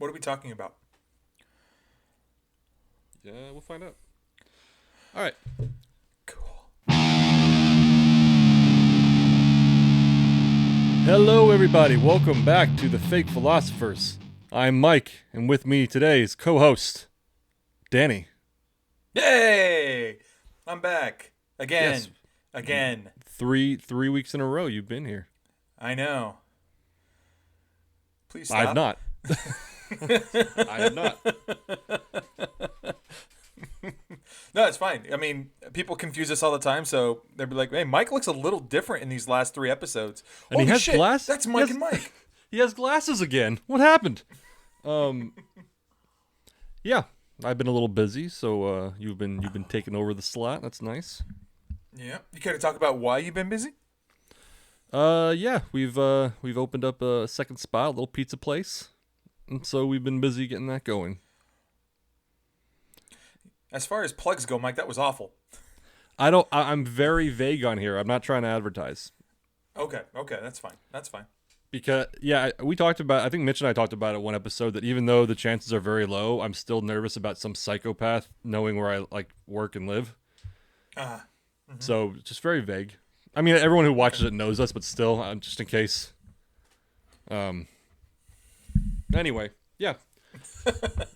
What are we talking about? Yeah, we'll find out. All right. Cool. Hello, everybody. Welcome back to the Fake Philosophers. I'm Mike, and with me today is co-host Danny. Yay! I'm back Yes, again. Again. three weeks in a row you've been here. I know. Please I've stop. not. I have not. No, it's fine. I mean, people confuse us all the time, so they'll be like, "Hey, Mike looks a little different in these last 3 episodes." And he Holy has shit! glass- That's he Mike has- and Mike. He has glasses again. What happened? Yeah, I've been a little busy, so you've been taking over the slot. That's nice. Yeah. You care to talk about why you've been busy? Yeah, we've opened up a second spot, a little pizza place, and so we've been busy getting that going. As far as plugs go, Mike, that was awful. I'm very vague on here. I'm not trying to advertise Okay, that's fine. That's fine. because we talked about. I think Mitch and I talked about it one episode that even though the chances are very low, I'm still nervous about some psychopath knowing where I work and live. So just very vague. I mean, everyone who watches it knows us, but still, just in case. Anyway, yeah.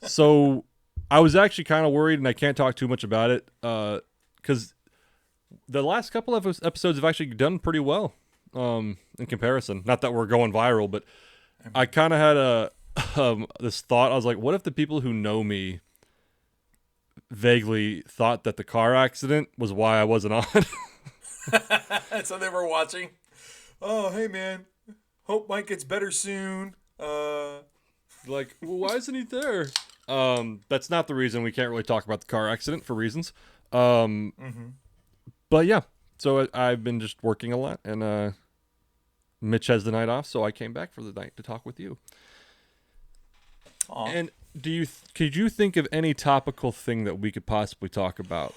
So I was actually kind of worried, and I can't talk too much about it, because the last couple of episodes have actually done pretty well, in comparison. Not that we're going viral, but I kind of had this thought. I was like, what if the people who know me vaguely thought that the car accident was why I wasn't on? So they were watching. Oh, hey man. Hope Mike gets better soon. Like, well, why isn't he there? That's not the reason. We can't really talk about the car accident for reasons. But yeah, so I've been just working a lot, and Mitch has the night off, so I came back for the night to talk with you. Aw. And could you think of any topical thing that we could possibly talk about?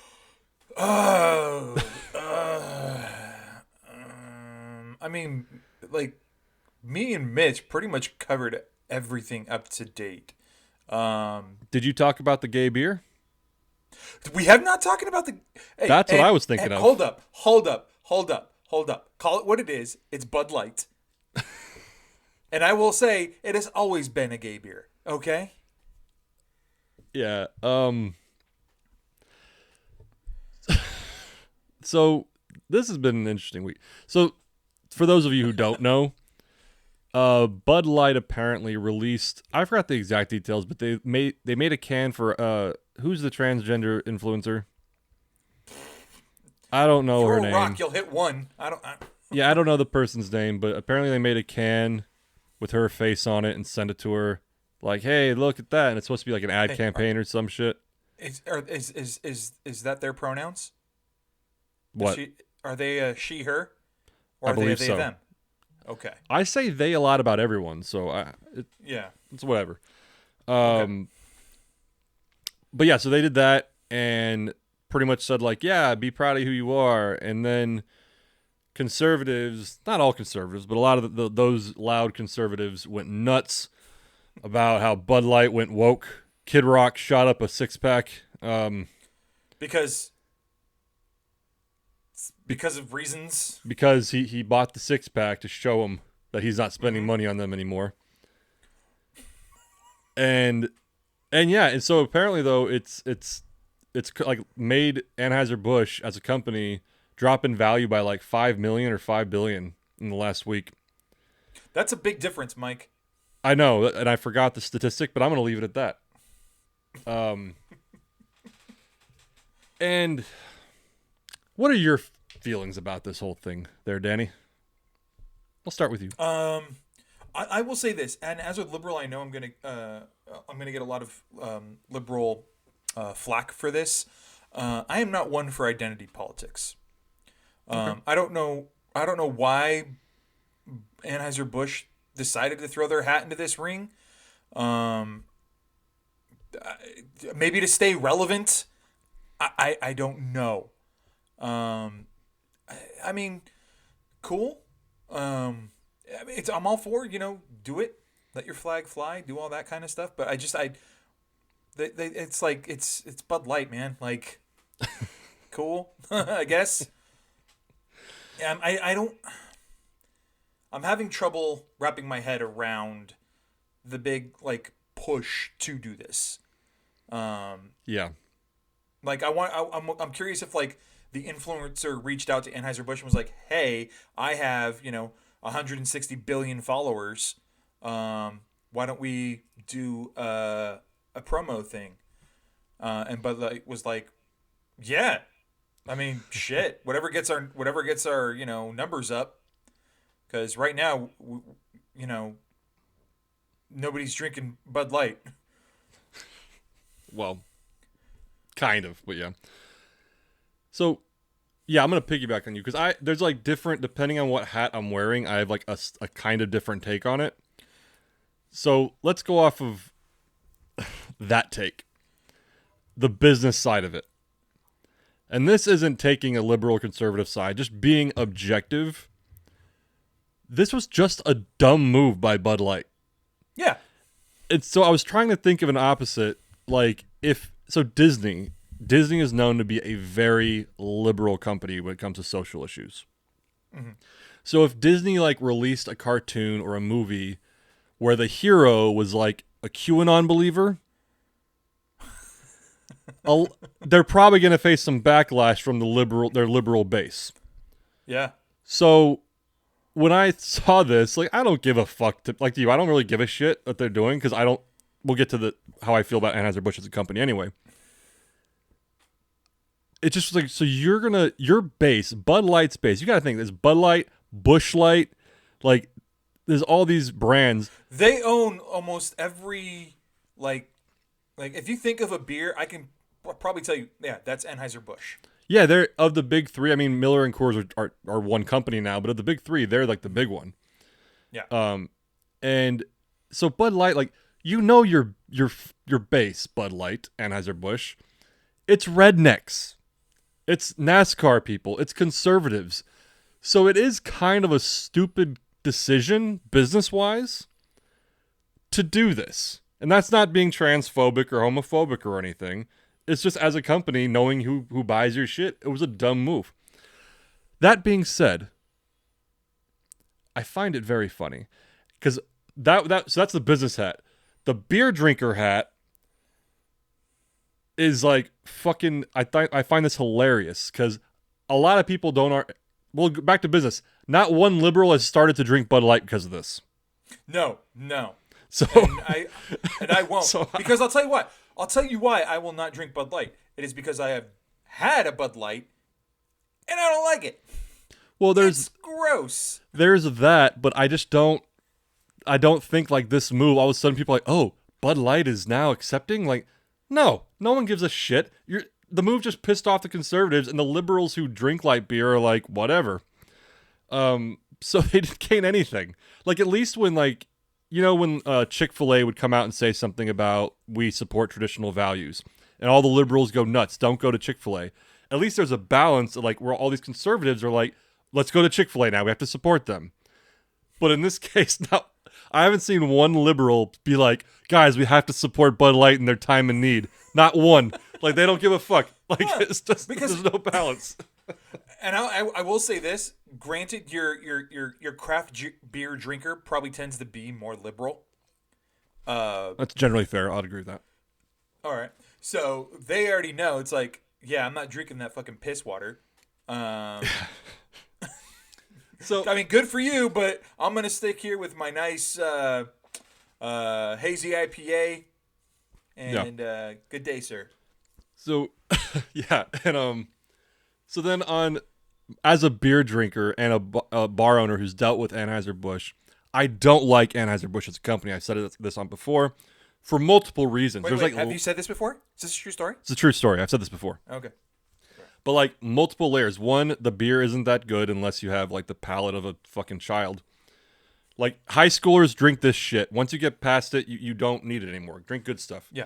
Oh. I mean, like, me and Mitch pretty much covered everything up to date. Did you talk about the gay beer? We have not talking about the. Hey, That's what I was thinking of. Hold up. Call it what it is. It's Bud Light. And I will say, it has always been a gay beer. Okay? Yeah. So this has been an interesting week. So for those of you who don't know, Bud Light apparently released. I forgot the exact details, but they made a can for who's the transgender influencer? I don't know her Throw a name. rock, you'll hit one. Yeah, I don't know the person's name, but apparently they made a can with her face on it and sent it to her. Like, hey, look at that, and it's supposed to be like an ad campaign or some shit. Is that their pronouns? What? Are they she, her? Or I are they believe they, so. them? Okay. I say they a lot about everyone, so Yeah. it's whatever. But yeah, so they did that and pretty much said like, yeah, be proud of who you are. And then conservatives, not all conservatives, but a lot of those loud conservatives went nuts about how Bud Light went woke. Kid Rock shot up a 6-pack. Because of reasons. Because he bought the 6-pack to show him that he's not spending money on them anymore. And yeah, and so apparently though it's like made Anheuser-Busch as a company drop in value by like 5 million or 5 billion in the last week. That's a big difference, Mike. I know, and I forgot the statistic, but I'm going to leave it at that. And what are your feelings about this whole thing there, Danny? I'll start with you. I will say this, and as a liberal, I know I'm gonna get a lot of liberal flack for this. I am not one for identity politics. I don't know why Anheuser-Busch decided to throw their hat into this ring. Maybe to stay relevant. I don't know. I mean, cool. I'm all for, do it. let your flag fly, do all that kind of stuff. But it's like it's Bud Light, man. Like, cool, I guess. Yeah, I don't. I'm having trouble wrapping my head around the big like push to do this. Yeah. Like I'm curious if like the influencer reached out to Anheuser-Busch and was like, "Hey, I have 160 billion followers. Why don't we do a promo thing?" And Bud Light was like, "Yeah, I mean, shit, whatever gets our numbers up, because right now, nobody's drinking Bud Light." Well, kind of, but yeah. So, yeah, I'm gonna piggyback on you because there's like different depending on what hat I'm wearing. I have like a kind of different take on it. So let's go off of that take, the business side of it, and this isn't taking a liberal or conservative side, just being objective. This was just a dumb move by Bud Light. Yeah. So I was trying to think of an opposite, like Disney is known to be a very liberal company when it comes to social issues. Mm-hmm. So if Disney like released a cartoon or a movie where the hero was like a QAnon believer, they're probably going to face some backlash from their liberal base. Yeah. So when I saw this, like, I don't give a fuck like you. I don't really give a shit what they're doing because I don't. We'll get to how I feel about Anheuser-Busch as a company anyway. It's just like, so your base, Bud Light's base. You got to think there's Bud Light, Busch Light, like there's all these brands. They own almost every like if you think of a beer, I can probably tell you, yeah, that's Anheuser-Busch. Yeah, they're of the big three. I mean, Miller and Coors are one company now, but of the big three, they're like the big one. Yeah. And so Bud Light, like your base, Bud Light, Anheuser-Busch, it's rednecks, it's NASCAR people, it's conservatives. So it is kind of a stupid decision business wise to do this, and that's not being transphobic or homophobic or anything. It's just as a company, knowing who buys your shit, it was a dumb move. That being said, I find it very funny because so that's the business hat. The beer drinker hat is like fucking. I find this hilarious because a lot of people don't. Well, back to business. Not one liberal has started to drink Bud Light because of this. No. So and I won't because I'll tell you what. I'll tell you why I will not drink Bud Light. It is because I have had a Bud Light and I don't like it. Well, it's gross. There's that, but I don't think like this move. All of a sudden, people are like, oh, Bud Light is now accepting. Like, no one gives a shit. The move just pissed off the conservatives, and the liberals who drink light beer are like, whatever. So they didn't gain anything. Like, at least when like, when Chick-fil-A would come out and say something about we support traditional values, and all the liberals go nuts, don't go to Chick-fil-A. At least there's a balance of like where all these conservatives are like, let's go to Chick-fil-A now. We have to support them. But in this case, now I haven't seen one liberal be like, guys, we have to support Bud Light in their time of need. Not one. Like, they don't give a fuck. Like, yeah, it's just because there's no balance. And I will say this. Granted, your craft beer drinker probably tends to be more liberal. That's generally fair. I'd agree with that. All right. So they already know. It's like, yeah, I'm not drinking that fucking piss water. So I mean, good for you, but I'm gonna stick here with my nice hazy IPA. And good day, sir. So yeah, and so then as a beer drinker and a bar owner who's dealt with Anheuser-Busch, I don't like Anheuser-Busch as a company. I've said this on before for multiple reasons. Wait, have you said this before? Is this a true story? It's a true story. I've said this before. Okay. But like multiple layers. One, the beer isn't that good unless you have like the palate of a fucking child. Like high schoolers drink this shit. Once you get past it, you don't need it anymore. Drink good stuff. Yeah.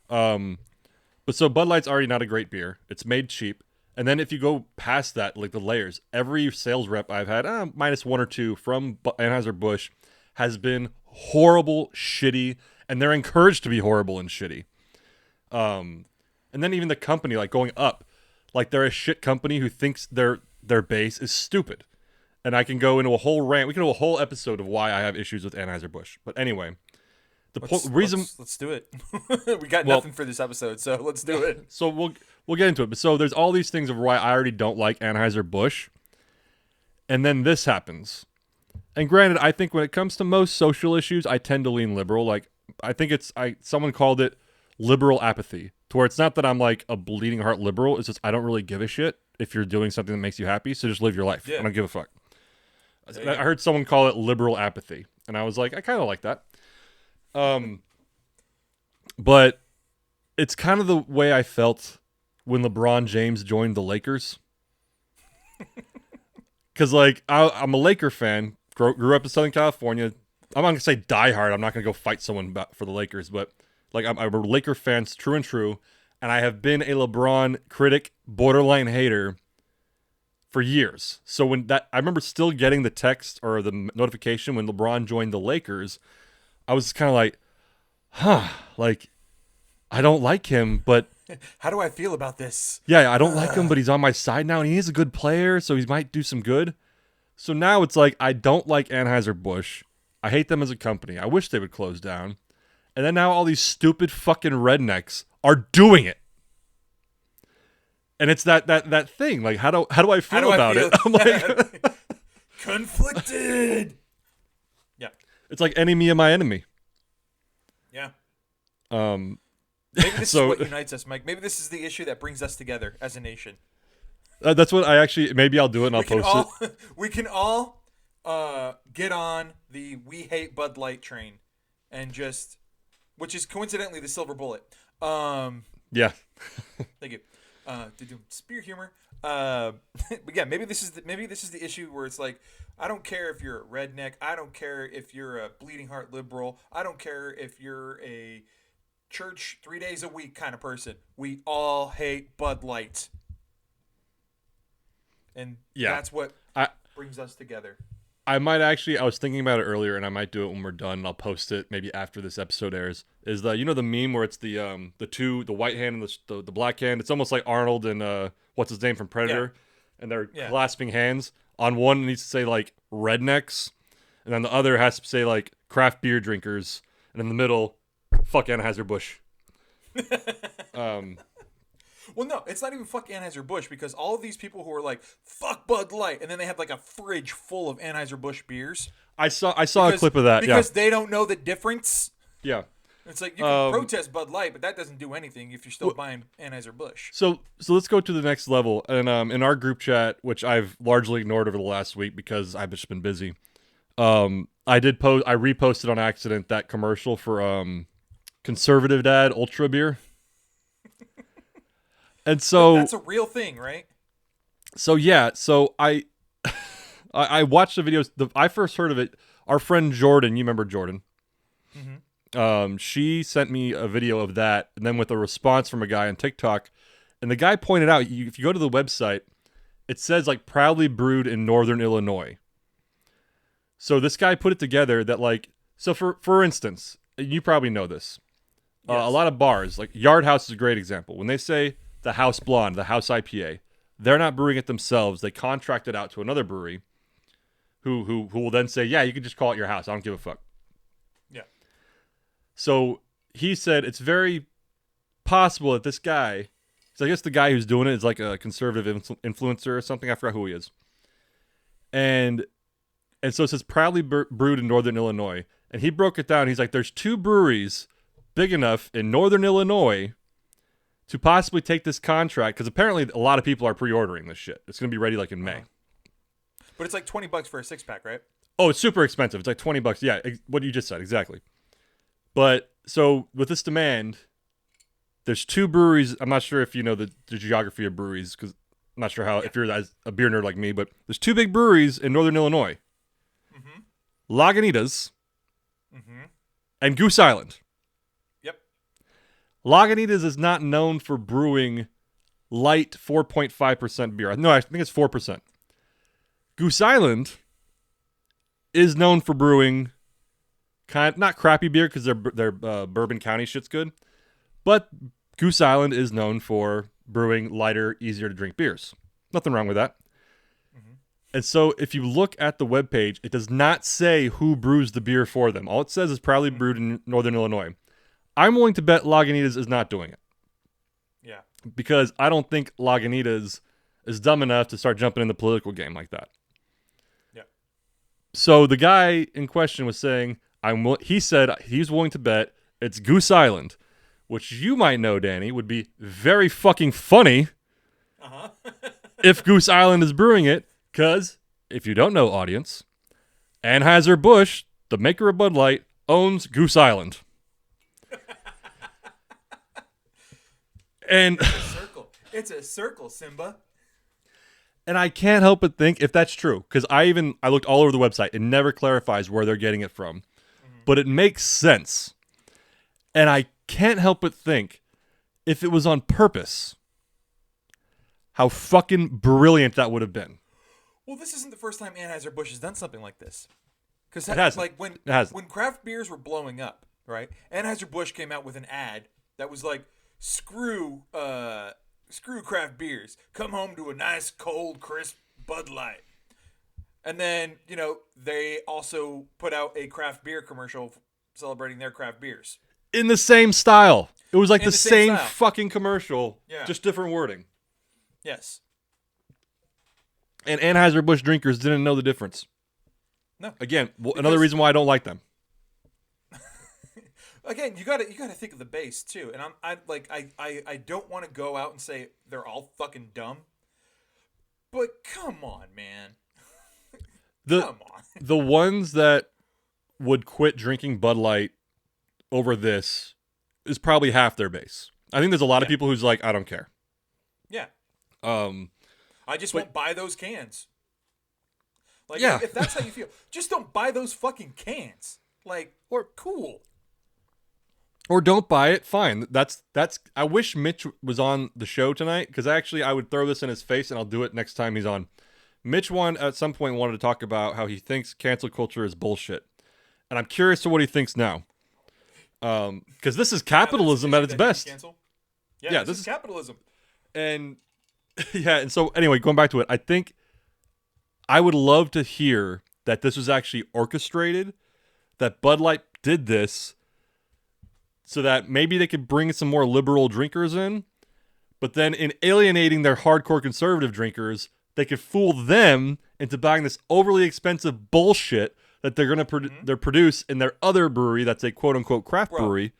But so Bud Light's already not a great beer. It's made cheap. And then if you go past that, like the layers, every sales rep I've had, minus one or two from Anheuser-Busch, has been horrible, shitty, and they're encouraged to be horrible and shitty. And then even the company, like, going up, like, they're a shit company who thinks their base is stupid. And I can go into a whole rant. We can do a whole episode of why I have issues with Anheuser-Busch. But anyway, let's do it. We got nothing for this episode, so let's do it. So we'll get into it. But so there's all these things of why I already don't like Anheuser-Busch. And then this happens. And granted, I think when it comes to most social issues, I tend to lean liberal. Like, I think someone called it liberal apathy, to where it's not that I'm like a bleeding heart liberal. It's just I don't really give a shit if you're doing something that makes you happy. So just live your life. Yeah. I don't give a fuck. I heard someone call it liberal apathy, and I was like, I kind of like that. But it's kind of the way I felt when LeBron James joined the Lakers. Because, like, I'm a Laker fan. Grew up in Southern California. I'm not going to say diehard. I'm not going to go fight someone for the Lakers. But, like, I'm a Laker fan, true and true. And I have been a LeBron critic, borderline hater for years. So I remember still getting the text or the notification when LeBron joined the Lakers. I was kind of like, like, I don't like him, but how do I feel about this? Yeah, I don't like him, but he's on my side now, and he is a good player, so he might do some good. So now it's like, I don't like Anheuser-Busch. I hate them as a company. I wish they would close down. And then now all these stupid fucking rednecks are doing it. And it's that thing. Like, how do I feel about it? I'm like conflicted. Yeah. It's like enemy of my enemy. Yeah. Maybe this So- is what unites us, Mike. Maybe this is the issue that brings us together as a nation. That's what maybe I'll do it and I'll post it. We can all get on the "We Hate Bud Light" train, and which is coincidentally the silver bullet. Yeah. Thank you. To do spear humor. But yeah, maybe this is the issue where it's like, I don't care if you're a redneck. I don't care if you're a bleeding heart liberal. I don't care if you're a church 3 days a week kind of person. We all hate Bud Light. And that's what brings us together. I was thinking about it earlier, and I might do it when we're done, and I'll post it maybe after this episode airs. Is the meme where it's the white hand and the black hand? It's almost like Arnold and what's his name from Predator, and they're clasping hands. On one it needs to say like rednecks, and then the other has to say like craft beer drinkers, and in the middle, fuck Anheuser-Busch. Well, no, it's not even fuck Anheuser-Busch, because all of these people who are like, fuck Bud Light, and then they have like a fridge full of Anheuser-Busch beers. I saw a clip of that. Because they don't know the difference. Yeah. It's like, you can protest Bud Light, but that doesn't do anything if you're still buying Anheuser-Busch. So let's go to the next level. And in our group chat, which I've largely ignored over the last week because I've just been busy, I reposted on accident that commercial for Conservative Dad Ultra Beer. And so that's a real thing, right? So yeah, I watched the videos. I first heard of it. Our friend Jordan, you remember Jordan? Mm-hmm. She sent me a video of that, and then with a response from a guy on TikTok, and the guy pointed out, if you go to the website, it says like proudly brewed in Northern Illinois. So this guy put it together that like, so for instance, you probably know this. Yes. A lot of bars, like Yard House is a great example. When they say the House Blonde, the House IPA, they're not brewing it themselves. They contract it out to another brewery who will then say, yeah, you can just call it your house. I don't give a fuck. Yeah. So he said it's very possible that this guy, so I guess the guy who's doing it is like a conservative influencer or something. I forgot who he is. And so it says proudly brewed in Northern Illinois. And he broke it down. He's like, there's 2 breweries big enough in Northern Illinois to possibly take this contract, because apparently a lot of people are pre-ordering this shit. It's going to be ready like in May. But it's like $20 for a 6-pack, right? Oh, it's super expensive. It's like $20. Yeah, what you just said, exactly. But so with this demand, there's 2 breweries. I'm not sure if you know the geography of breweries, because I'm not sure how, if you're a beer nerd like me, but there's 2 big breweries in Northern Illinois. Mm-hmm. Lagunitas and Goose Island. Lagunitas is not known for brewing light 4.5% beer. No, I think it's 4%. Goose Island is known for brewing not crappy beer because their Bourbon County shit's good, but Goose Island is known for brewing lighter, easier to drink beers. Nothing wrong with that. And so if you look at the webpage, it does not say who brews the beer for them. All it says is proudly brewed in Northern Illinois. I'm willing to bet Lagunitas is not doing it. Yeah. Because I don't think Lagunitas is dumb enough to start jumping in the political game like that. Yeah. So the guy in question was saying, he said he's willing to bet it's Goose Island, which you might know, Danny, would be very fucking funny if Goose Island is brewing it. Because, if you don't know, audience, Anheuser-Busch, the maker of Bud Light, owns Goose Island. And it's a circle, Simba. And I can't help but think if that's true, because I looked all over the website. It never clarifies where they're getting it from. But it makes sense. And I can't help but think if it was on purpose, how fucking brilliant that would have been. Well, this isn't the first time Anheuser-Busch has done something like this. Because when craft beers were blowing up, right? Anheuser-Busch came out with an ad that was like, screw craft beers. Come home to a nice, cold, crisp Bud Light. And then, they also put out a craft beer commercial celebrating their craft beers. In the same style. It was like the same style. fucking commercial, Yeah. just different wording. Yes. And Anheuser-Busch drinkers didn't know the difference. No. Again, another reason why I don't like them. Again, you gotta think of the base too. And I don't want to go out and say they're all fucking dumb. But come on, man. Come on. The ones that would quit drinking Bud Light over this is probably half their base. I think there's a lot of people who's like, I don't care. Yeah. I just won't buy those cans. Like, Yeah. if that's how you feel, just don't buy those fucking cans. Like, cool. Or don't buy it. Fine. That's. I wish Mitch was on the show tonight because I would throw this in his face and I'll do it next time he's on. Mitch at some point wanted to talk about how he thinks cancel culture is bullshit, and I'm curious to what he thinks now. Because this is capitalism at its best. Yeah, this is capitalism. And and so anyway, going back to it, I think I would love to hear that this was actually orchestrated, that Bud Light did this so that maybe they could bring some more liberal drinkers in, but then in alienating their hardcore conservative drinkers, they could fool them into buying this overly expensive bullshit that they're going to produce in their other brewery that's a quote-unquote craft brewery.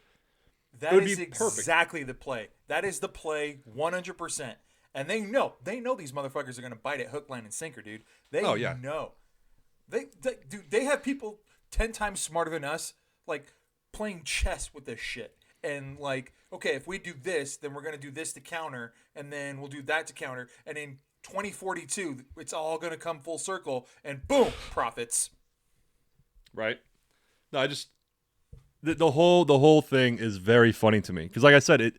That is exactly the play. That is the play 100%. And they know these motherfuckers are going to bite it hook, line, and sinker, dude. They know. They have people 10 times smarter than us, like, playing chess with this shit. And, like, okay, if we do this, then we're going to do this to counter, and then we'll do that to counter. And in 2042, it's all going to come full circle, and boom, profits. Right? No, the whole thing is very funny to me. Because, like I said,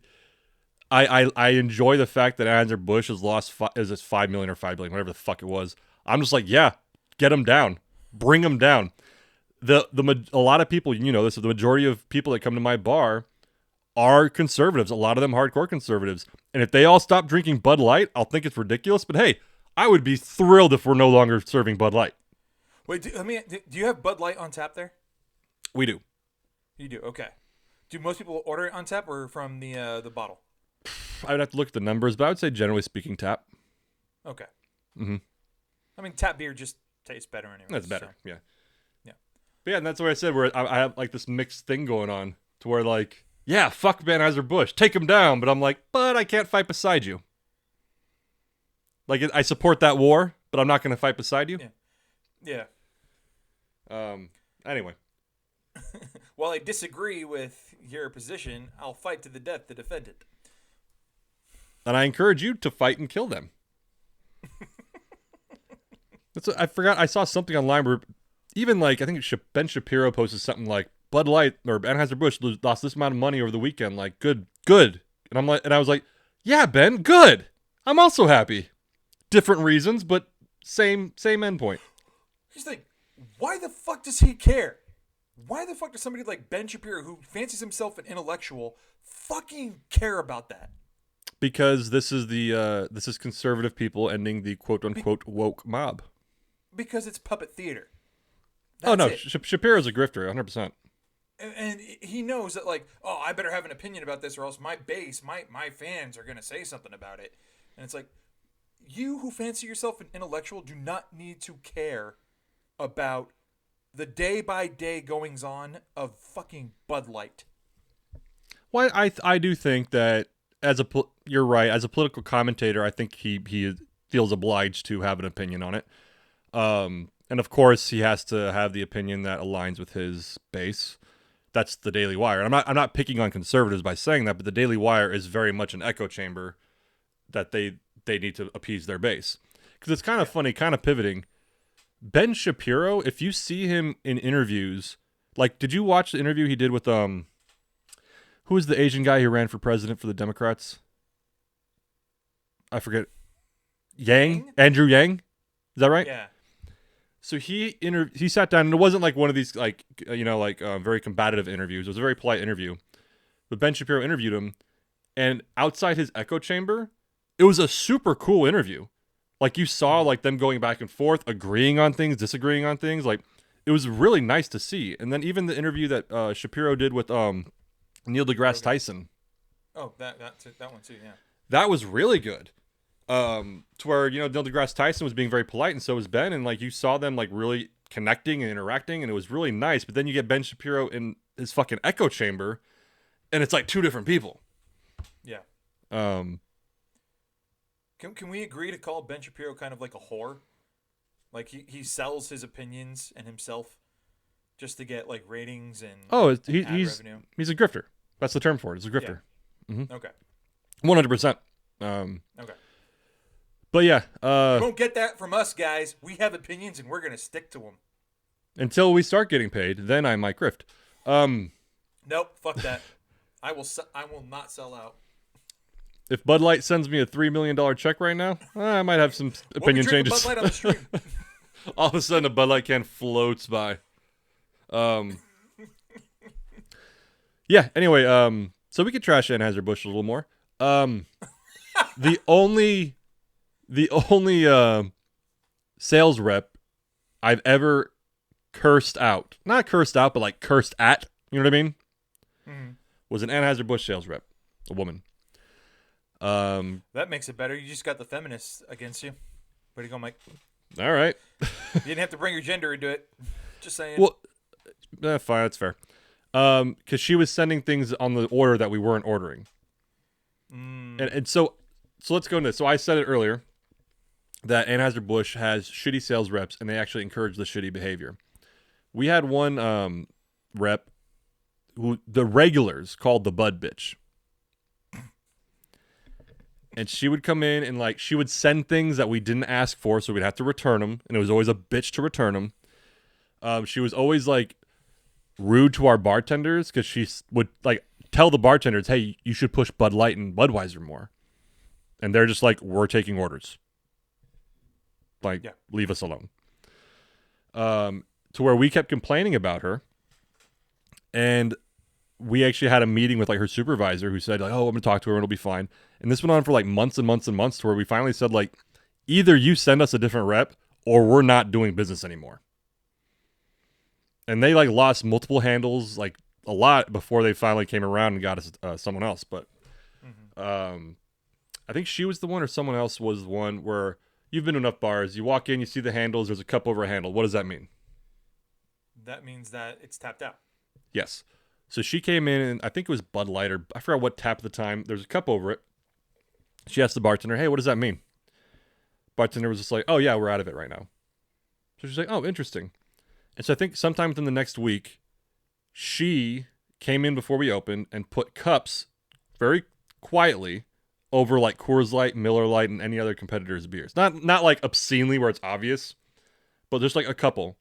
I enjoy the fact that Anheuser-Busch has lost is it $5 million or $5 billion, whatever the fuck it was. I'm just like, yeah, get them down, bring them down. A lot of people, this, the majority of people that come to my bar are conservatives. A lot of them hardcore conservatives. And if they all stop drinking Bud Light, I'll think it's ridiculous. But hey, I would be thrilled if we're no longer serving Bud Light. Wait, do you have Bud Light on tap there? We do. You do, okay. Do most people order it on tap or from the bottle? I would have to look at the numbers, but I would say generally speaking, tap. Okay. Mm-hmm. I mean, tap beer just tastes better anyway. That's better, so. yeah. Yeah. But yeah, and that's what I said, where I have like this mixed thing going on, to where like, yeah, fuck Anheuser-Busch, take him down, but I'm like, but I can't fight beside you. Like, I support that war, but I'm not going to fight beside you. Yeah. Anyway. While I disagree with your position, I'll fight to the death to defend it. And I encourage you to fight and kill them. I forgot. I saw something online where even like, I think Ben Shapiro posted something like Bud Light or Anheuser-Busch lost this amount of money over the weekend. Like, good. And I was like, yeah, Ben, good. I'm also happy. Different reasons, but same endpoint. Here's the thing. Why the fuck does he care? Why the fuck does somebody like Ben Shapiro, who fancies himself an intellectual, fucking care about that? Because this is conservative people ending the quote unquote woke mob. Because it's puppet theater. Oh no, That's it. Shapiro's a grifter, 100%. And he knows that, like, oh, I better have an opinion about this, or else my base, my fans are gonna say something about it. And it's like, you who fancy yourself an intellectual do not need to care about the day by day goings on of fucking Bud Light. Well, I do think that you're right, as a political commentator, I think he feels obliged to have an opinion on it. And of course, he has to have the opinion that aligns with his base. That's the Daily Wire. And I'm not picking on conservatives by saying that, but the Daily Wire is very much an echo chamber that they need to appease their base. Because it's kind of funny, kind of pivoting. Ben Shapiro, if you see him in interviews, like, did you watch the interview he did with who was the Asian guy who ran for president for the Democrats? I forget. Andrew Yang. Is that right? Yeah. So he sat down, and it wasn't like one of these very combative interviews. It was a very polite interview. But Ben Shapiro interviewed him, and outside his echo chamber, it was a super cool interview. Like, you saw like them going back and forth, agreeing on things, disagreeing on things. Like, it was really nice to see. And then even the interview that Shapiro did with Neil deGrasse Tyson. Oh, that one too. Yeah. That was really good. To where, Neil deGrasse Tyson was being very polite, and so was Ben, and like you saw them like really connecting and interacting, and it was really nice. But then you get Ben Shapiro in his fucking echo chamber, and it's like two different people. Yeah. Um, Can we agree to call Ben Shapiro kind of like a whore? Like he sells his opinions and himself just to get like ratings and he's revenue. He's a grifter. That's the term for it. He's a grifter. Yeah. Mm-hmm. Okay. 100%. Okay. But yeah, you won't get that from us, guys. We have opinions and we're gonna stick to them until we start getting paid. Then I might grift. Nope, fuck that. I will not sell out. If Bud Light sends me a $3 million check right now, I might have some opinion changes. Bud Light on the stream. All of a sudden, a Bud Light can floats by. Yeah. Anyway, so we could trash Anheuser-Busch a little more. The only sales rep I've ever cursed out, not cursed out, but like cursed at, you know what I mean? Mm-hmm. Was an Anheuser-Busch sales rep, a woman. That makes it better. You just got the feminists against you. Way to go, Mike. All right. You didn't have to bring your gender into it. Just saying. Well, fine, that's fair. Because she was sending things on the order that we weren't ordering. And so let's go into this. So I said it earlier that Anheuser-Busch has shitty sales reps, and they actually encourage the shitty behavior. We had one rep who the regulars called the Bud bitch. And she would come in and like she would send things that we didn't ask for, so we'd have to return them, and it was always a bitch to return them. She was always like rude to our bartenders because she would like tell the bartenders, "Hey, you should push Bud Light and Budweiser more," and they're just like, "We're taking orders. Like, leave us alone." To where we kept complaining about her, and we actually had a meeting with like her supervisor who said like, "Oh, I'm gonna talk to her and it'll be fine." And this went on for like months and months and months to where we finally said like, either you send us a different rep or we're not doing business anymore. And they like lost multiple handles, like a lot before they finally came around and got us someone else. But I think she was the one or someone else was the one where you've been to enough bars. You walk in, you see the handles. There's a cup over a handle. What does that mean? That means that it's tapped out. Yes. So she came in, and I think it was Bud Light, or I forgot what tap at the time. There's a cup over it. She asked the bartender, "Hey, what does that mean?" Bartender was just like, "Oh, yeah, we're out of it right now." So she's like, "Oh, interesting." And so I think sometime within the next week, she came in before we opened and put cups very quietly over like Coors Light, Miller Lite, and any other competitor's beers. Not like obscenely where it's obvious, but just like a couple.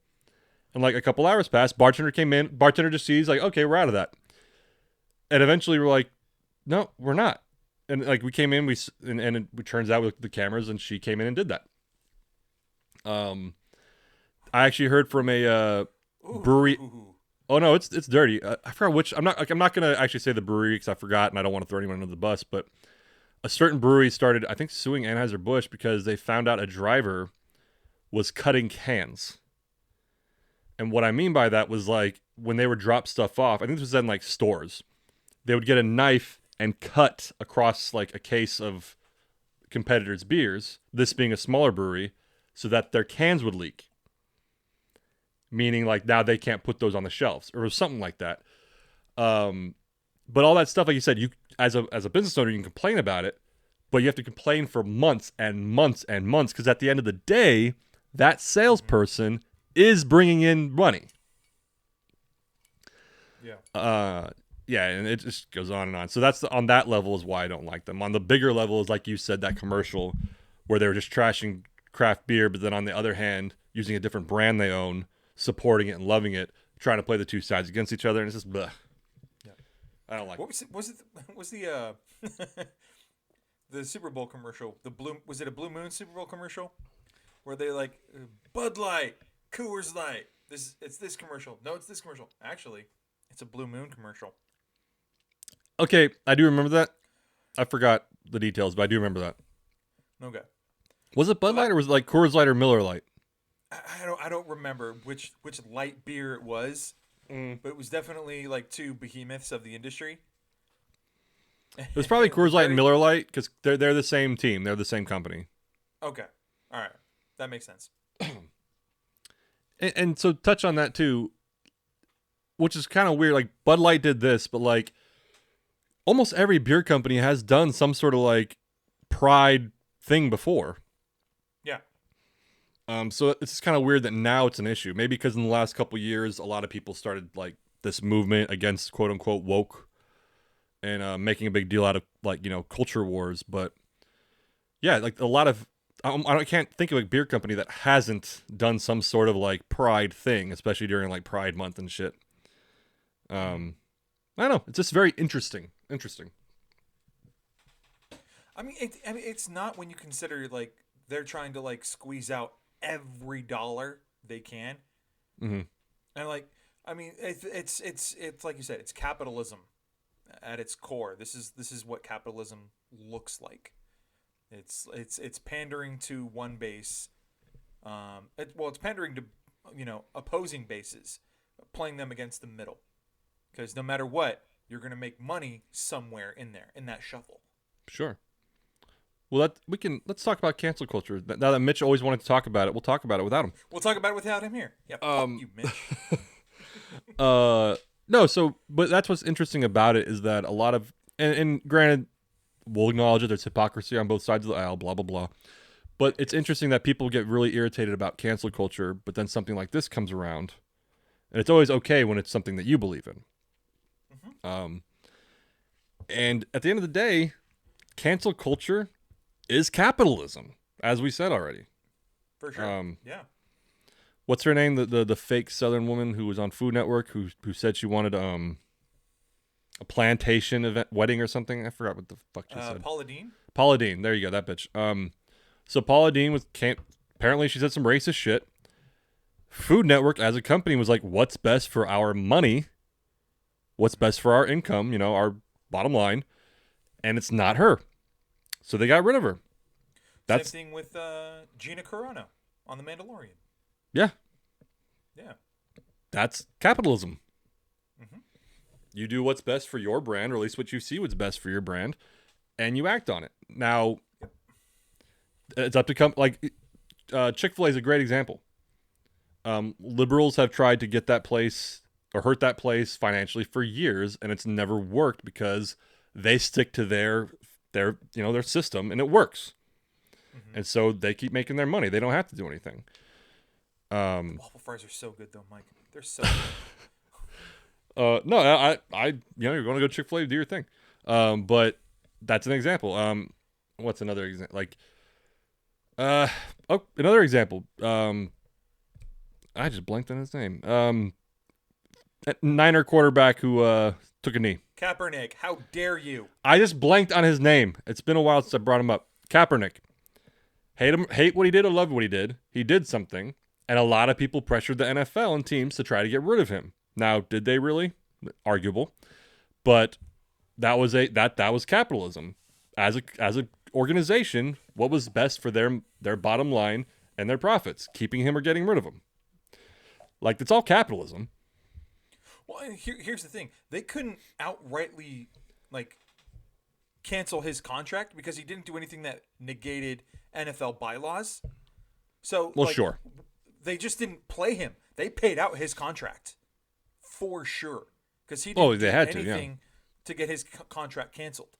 And like a couple hours passed, bartender came in, bartender just sees like, "Okay, we're out of that." And eventually we're like, "No, we're not." And like we came in, and it turns out with the cameras, and she came in and did that. I actually heard from a brewery. Oh no, it's dirty. I forgot which. I'm not gonna actually say the brewery because I forgot and I don't want to throw anyone under the bus. But a certain brewery started, I think, suing Anheuser Busch because they found out a driver was cutting cans. And what I mean by that was like when they would drop stuff off. I think this was in like stores. They would get a knife and cut across like a case of competitors' beers. This being a smaller brewery, so that their cans would leak. Meaning, like, now they can't put those on the shelves or something like that. But all that stuff, like you said, you as a business owner, you can complain about it, but you have to complain for months and months and months because at the end of the day, that salesperson is bringing in money. Yeah. Yeah, and it just goes on and on. So that's on that level is why I don't like them. On the bigger level is like you said, that commercial where they were just trashing craft beer, but then on the other hand, using a different brand they own, supporting it and loving it, trying to play the two sides against each other, and it's just bleh. Yeah. I don't like What it. was the the Super Bowl commercial? Was it a Blue Moon Super Bowl commercial where they like Bud Light, Coors Light. It's this commercial. No, it's this commercial. Actually, it's a Blue Moon commercial. Okay, I do remember that. I forgot the details, but I do remember that. Okay. Was it Bud Light or was it like Coors Light or Miller Light? I don't remember which light beer it was, but it was definitely like two behemoths of the industry. It was probably Coors Light and Miller Light because they're the same team. They're the same company. Okay. All right. That makes sense. And so touch on that too, which is kind of weird. Like Bud Light did this, but like almost every beer company has done some sort of like pride thing before. Yeah. So it's kind of weird that now it's an issue. Maybe because in the last couple of years, a lot of people started like this movement against quote unquote woke and making a big deal out of like, you know, culture wars. But yeah, like a lot of, I can't think of a beer company that hasn't done some sort of like pride thing, especially during like Pride Month and shit. I don't know. It's just very interesting. I mean, it's not when you consider like they're trying to like squeeze out every dollar they can, Mm-hmm. and like I mean, it's like you said, it's capitalism at its core. This is what capitalism looks like. It's pandering to one base. It's pandering to opposing bases, playing them against the middle, because no matter what, you're gonna make money somewhere in there in that shuffle. Sure. Well, let's talk about cancel culture. Now that Mitch always wanted to talk about it, we'll talk about it without him. We'll talk about it without him here. Yeah, fuck you, Mitch. No, but that's what's interesting about it is that a lot of, and granted, we'll acknowledge that there's hypocrisy on both sides of the aisle, blah, blah, blah. But it's interesting that people get really irritated about cancel culture, but then something like this comes around. And it's always okay when it's something that you believe in. Mm-hmm. And at the end of the day, cancel culture is capitalism, as we said already. For sure. Yeah. What's her name? The fake Southern woman who was on Food Network who said she wanted a plantation event wedding or something. I forgot what the fuck she said. Paula Deen. Paula Deen. There you go. That bitch. So Paula Deen apparently she said some racist shit. Food Network as a company was like, what's best for our money? What's best for our income? You know, our bottom line. And it's not her. So they got rid of her. Same thing with Gina Carano on The Mandalorian. Yeah. Yeah. That's capitalism. Mm-hmm. You do what's best for your brand, or at least what you see what's best for your brand, and you act on it. Now, it's up to Chick-fil-A is a great example. Liberals have tried to get that place or hurt that place financially for years, and it's never worked because they stick to their system, and it works. Mm-hmm. And so they keep making their money. They don't have to do anything. Waffle fries are so good, though, Mike. They're so good. No, I you're going to go Chick-fil-A to do your thing. But that's an example. What's another example? Like, another example. I just blanked on his name. Niner quarterback who took a knee. Kaepernick. How dare you? I just blanked on his name. It's been a while since I brought him up. Kaepernick. Hate what he did or love what he did. He did something. And a lot of people pressured the NFL and teams to try to get rid of him. Now, did they really? Arguable, but that was capitalism. As a organization, what was best for their bottom line and their profits, keeping him or getting rid of him. Like, it's all capitalism. Well, and here's the thing: they couldn't outrightly like cancel his contract because he didn't do anything that negated NFL bylaws. So, Well, like, sure. they just didn't play him. They paid out his contract for sure because he Oh, didn't they do had to, anything to get his contract canceled.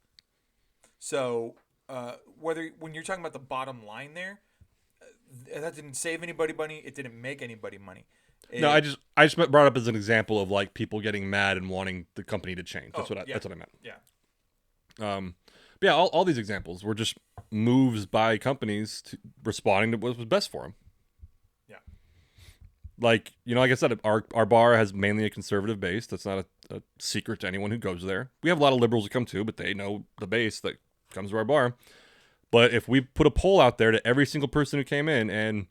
So, when you're talking about the bottom line there, that didn't save anybody money. It didn't make anybody money. No, I just brought up as an example of like people getting mad and wanting the company to change. That's yeah. that's what I meant. Yeah. But yeah, all these examples were just moves by companies to responding to what was best for them. Yeah. Like, like I said, our bar has mainly a conservative base. That's not a secret to anyone who goes there. We have a lot of liberals that come too, but they know the base that comes to our bar. But if we put a poll out there to every single person who came in, and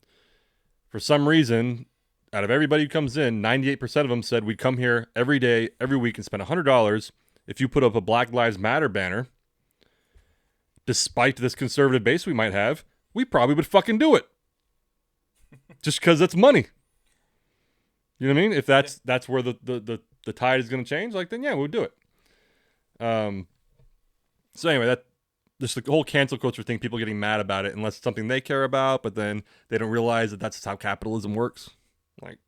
for some reason, out of everybody who comes in, 98% of them said we'd come here every day, every week, and spend $100 if you put up a Black Lives Matter banner, despite this conservative base we might have, we probably would fucking do it. Just because it's money. You know what I mean? If that's where the tide is going to change, like, then yeah, we'll do it. So anyway, just the whole cancel culture thing, people getting mad about it unless it's something they care about, but then they don't realize that that's how capitalism works. Like,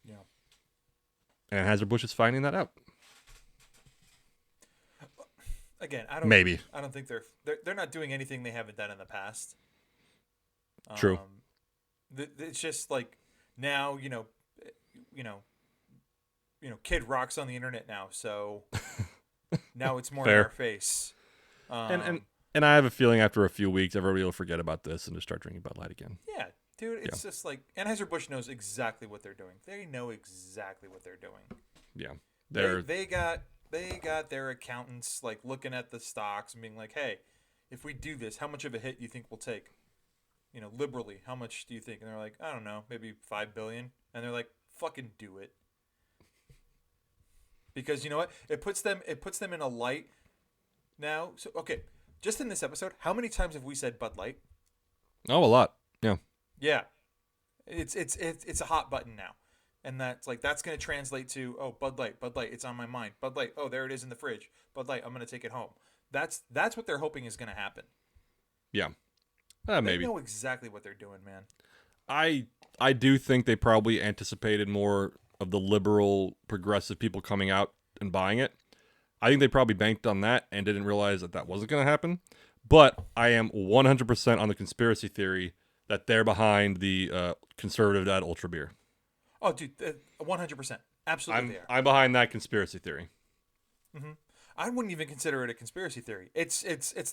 yeah. And Anheuser-Busch is finding that out. Again, I don't think they're not doing anything they haven't done in the past. True. It's just like now, Kid Rock's on the internet now, so now it's more in our face. And I have a feeling after a few weeks, everybody will forget about this and just start drinking Bud Light again. Yeah, dude, it's just like Anheuser-Busch knows exactly what they're doing. They know exactly what they're doing. Yeah, they got their accountants like looking at the stocks and being like, hey, if we do this, how much of a hit do you think we'll take? Liberally, how much do you think? And they're like, I don't know, maybe $5 billion. And they're like, fucking do it. Because you know what? It puts them in a light now. So okay, just in this episode, how many times have we said Bud Light? Oh, a lot. Yeah. Yeah. It's a hot button now. And that's going to translate to, oh, Bud Light, it's on my mind. Bud Light, oh, there it is in the fridge. Bud Light, I'm going to take it home. That's what they're hoping is going to happen. Yeah. They Maybe. know exactly what they're doing, man. I do think they probably anticipated more of the liberal, progressive people coming out and buying it. I think they probably banked on that and didn't realize that wasn't going to happen. But I am 100% on the conspiracy theory that they're behind the conservative Dad Ultra beer. Oh, dude, 100%. Absolutely they are. I'm behind that conspiracy theory. Mm-hmm. I wouldn't even consider it a conspiracy theory. It's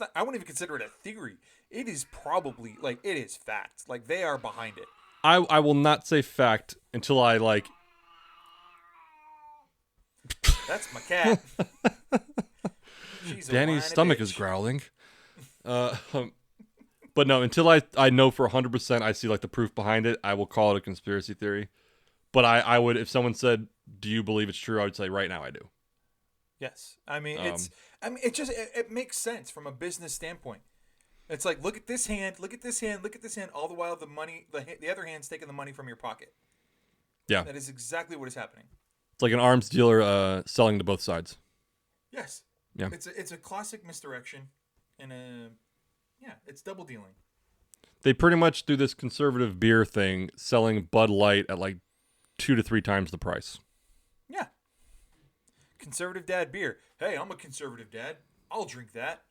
not. I wouldn't even consider it a theory. It is probably it is fact. Like they are behind it. I will not say fact until I like. That's my cat. Danny's stomach is growling. But no, until I know for 100% I see like the proof behind it, I will call it a conspiracy theory. But I would, if someone said, "Do you believe it's true?" I would say, right now, I do. Yes, I mean it makes sense from a business standpoint. It's like look at this hand, look at this hand, look at this hand. All the while the other hand's taking the money from your pocket. Yeah, that is exactly what is happening. It's like an arms dealer selling to both sides. Yes. Yeah. It's a classic misdirection, and it's double dealing. They pretty much do this conservative beer thing, selling Bud Light at like 2 to 3 times the price. Yeah. Conservative dad beer. Hey, I'm a conservative dad. I'll drink that.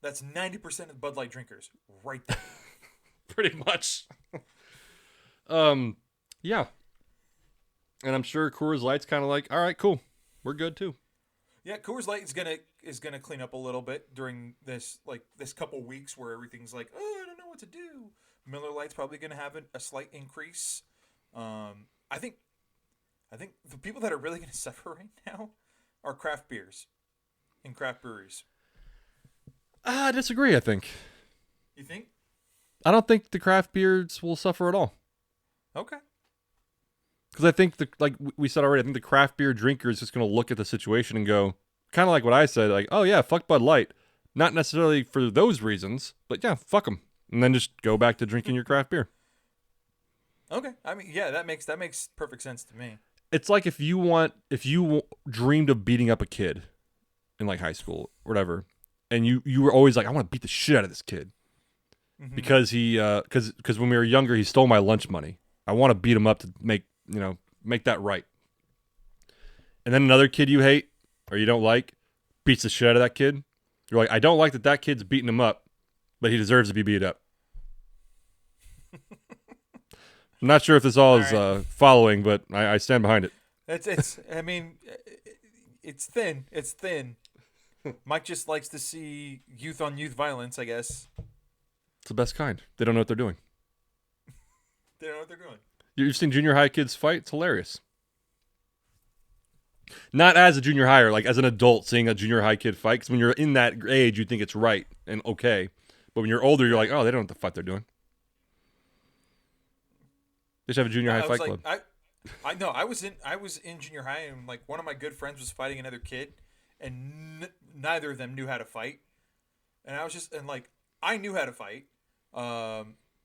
That's 90% of Bud Light drinkers right there. Pretty much. Yeah. And I'm sure Coors Light's kind of like, all right, cool. We're good too. Yeah, Coors Light is gonna clean up a little bit during this couple weeks where everything's like, oh, I don't know what to do. Miller Lite's probably gonna have a slight increase. I think the people that are really gonna suffer right now are craft beers and craft breweries. I disagree. I think. You think? I don't think the craft beers will suffer at all. Okay. Because I think like we said already, I think the craft beer drinker is just going to look at the situation and go, kind of like what I said, like, oh yeah, fuck Bud Light. Not necessarily for those reasons, but yeah, fuck them, and then just go back to drinking your craft beer. Okay. I mean, yeah, that makes perfect sense to me. It's like if you dreamed of beating up a kid in like high school or whatever, and you were always like, I want to beat the shit out of this kid because he because when we were younger he stole my lunch money. I want to beat him up to make that right. And then another kid you hate or you don't like beats the shit out of that kid. You're like, I don't like that kid's beating him up, but he deserves to be beat up. I'm not sure if this all is following, but I stand behind it. It's. I mean, it's thin. It's thin. Mike just likes to see youth on youth violence, I guess. It's the best kind. They don't know what they're doing. They don't know what they're doing. You've seen junior high kids fight? It's hilarious. Not as a junior higher, like as an adult seeing a junior high kid fight. Because when you're in that age, you think it's right and okay. But when you're older, you're like, oh, they don't know what the fuck they're doing. They should have a junior high fight club. I know. I was in junior high, and like one of my good friends was fighting another kid, and neither of them knew how to fight. And I was just I knew how to fight,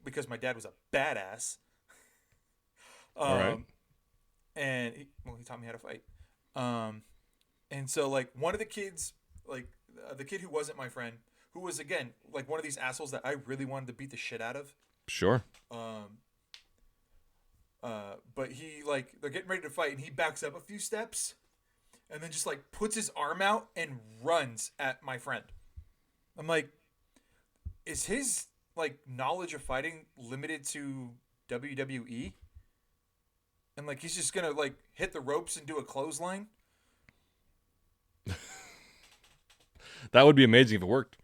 because my dad was a badass. All right. And he taught me how to fight. And so like one of the kids, like the kid who wasn't my friend, who was again like one of these assholes that I really wanted to beat the shit out of. Sure. But he they're getting ready to fight, and he backs up a few steps, and then just like puts his arm out and runs at my friend. I'm like, is his like knowledge of fighting limited to WWE? And like he's just gonna like hit the ropes and do a clothesline? That would be amazing if it worked.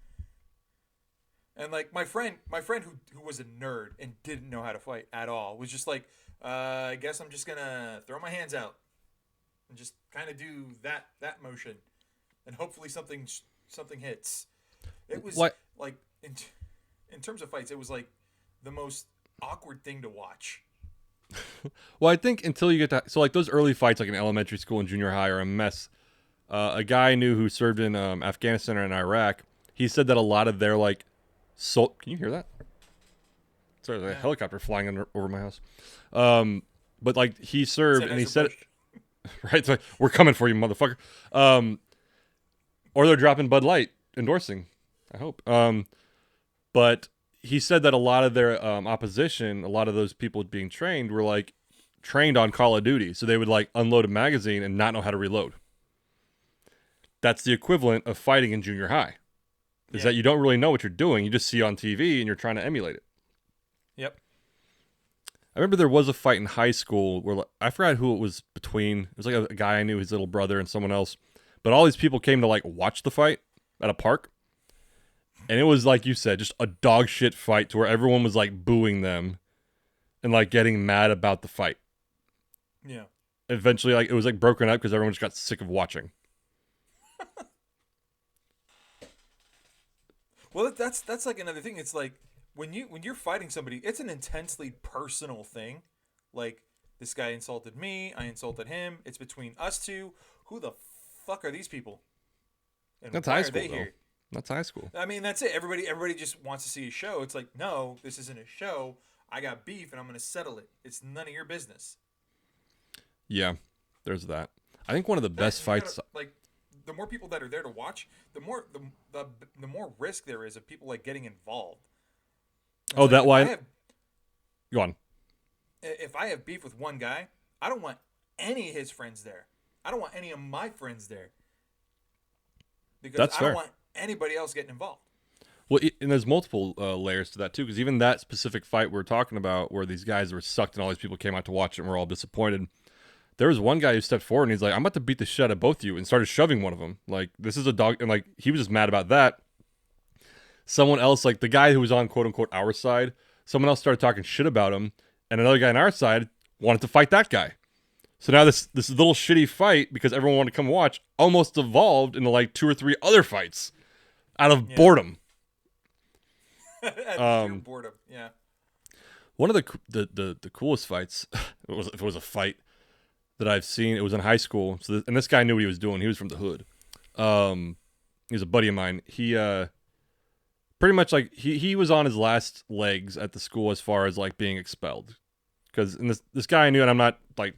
And like my friend who was a nerd and didn't know how to fight at all was just like, I guess I'm just gonna throw my hands out and just kind of do that motion, and hopefully something hits. It was what? Like in terms of fights, it was like the most awkward thing to watch. Well, I think until you get to so like those early fights, like in elementary school and junior high, are a mess. A guy I knew who served in Afghanistan and Iraq, he said that a lot of their like can you hear that? Sorry, there's a helicopter flying over my house. But like he served and he said, right, so we're coming for you, motherfucker. Or they're dropping Bud Light endorsing, I hope. But he said that a lot of their opposition, a lot of those people being trained were like trained on Call of Duty. So they would like unload a magazine and not know how to reload. That's the equivalent of fighting in junior high. Is that you don't really know what you're doing. You just see it on TV and you're trying to emulate it. Yep. I remember there was a fight in high school where I forgot who it was between. It was like a guy I knew, his little brother, and someone else. But all these people came to like watch the fight at a park. And it was like you said, just a dog shit fight to where everyone was like booing them and like getting mad about the fight. Yeah. Eventually, like it was like broken up because everyone just got sick of watching. Well, that's like another thing. It's like when you're fighting somebody, it's an intensely personal thing. Like this guy insulted me, I insulted him. It's between us two. Who the fuck are these people? And that's why high are school, they though. here? That's high school. I mean, that's it. Everybody just wants to see a show. It's like, no, this isn't a show. I got beef, and I'm going to settle it. It's none of your business. Yeah, there's that. I think one of the best fights. Like, the more people that are there to watch, the more risk there is of people like getting involved. Oh, like, that why? Go on. If I have beef with one guy, I don't want any of his friends there. I don't want any of my friends there. Because That's I fair. don't want anybody else getting involved. Well, and there's multiple layers to that too, because even that specific fight we're talking about, where these guys were sucked and all these people came out to watch it and were all disappointed. There was one guy who stepped forward and he's like, "I'm about to beat the shit out of both of you," and started shoving one of them. Like, this is a dog, and like he was just mad about that. Someone else, like the guy who was on quote unquote our side, someone else started talking shit about him, and another guy on our side wanted to fight that guy. So now this little shitty fight, because everyone wanted to come watch, almost evolved into like 2 or 3 other fights out of boredom. Boredom, yeah. One of the coolest fights, if it was a fight, that I've seen. It was in high school. And this guy knew what he was doing. He was from the hood. He was a buddy of mine. He pretty much like he was on his last legs at the school as far as like being expelled. Because this guy I knew, and I'm not like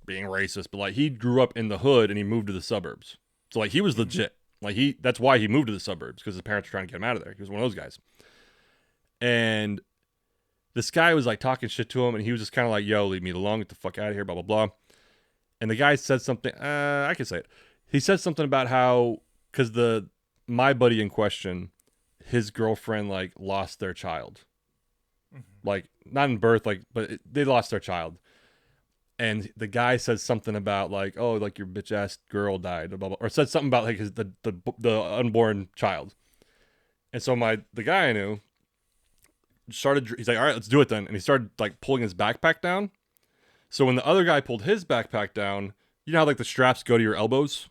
being racist, but like he grew up in the hood and he moved to the suburbs. So like he was legit. Like that's why he moved to the suburbs, because his parents were trying to get him out of there. He was one of those guys. And this guy was like talking shit to him, and he was just kind of like, "Yo, leave me alone, get the fuck out of here," blah blah blah. And the guy said something. I can say it. He said something about how, because my buddy in question, his girlfriend like lost their child, like not in birth, like they lost their child. And the guy said something about like, "Oh, like your bitch ass girl died," blah, blah, blah, or said something about like the unborn child. And so the guy I knew started. He's like, "All right, let's do it then." And he started like pulling his backpack down. So when the other guy pulled his backpack down, you know how like the straps go to your elbows.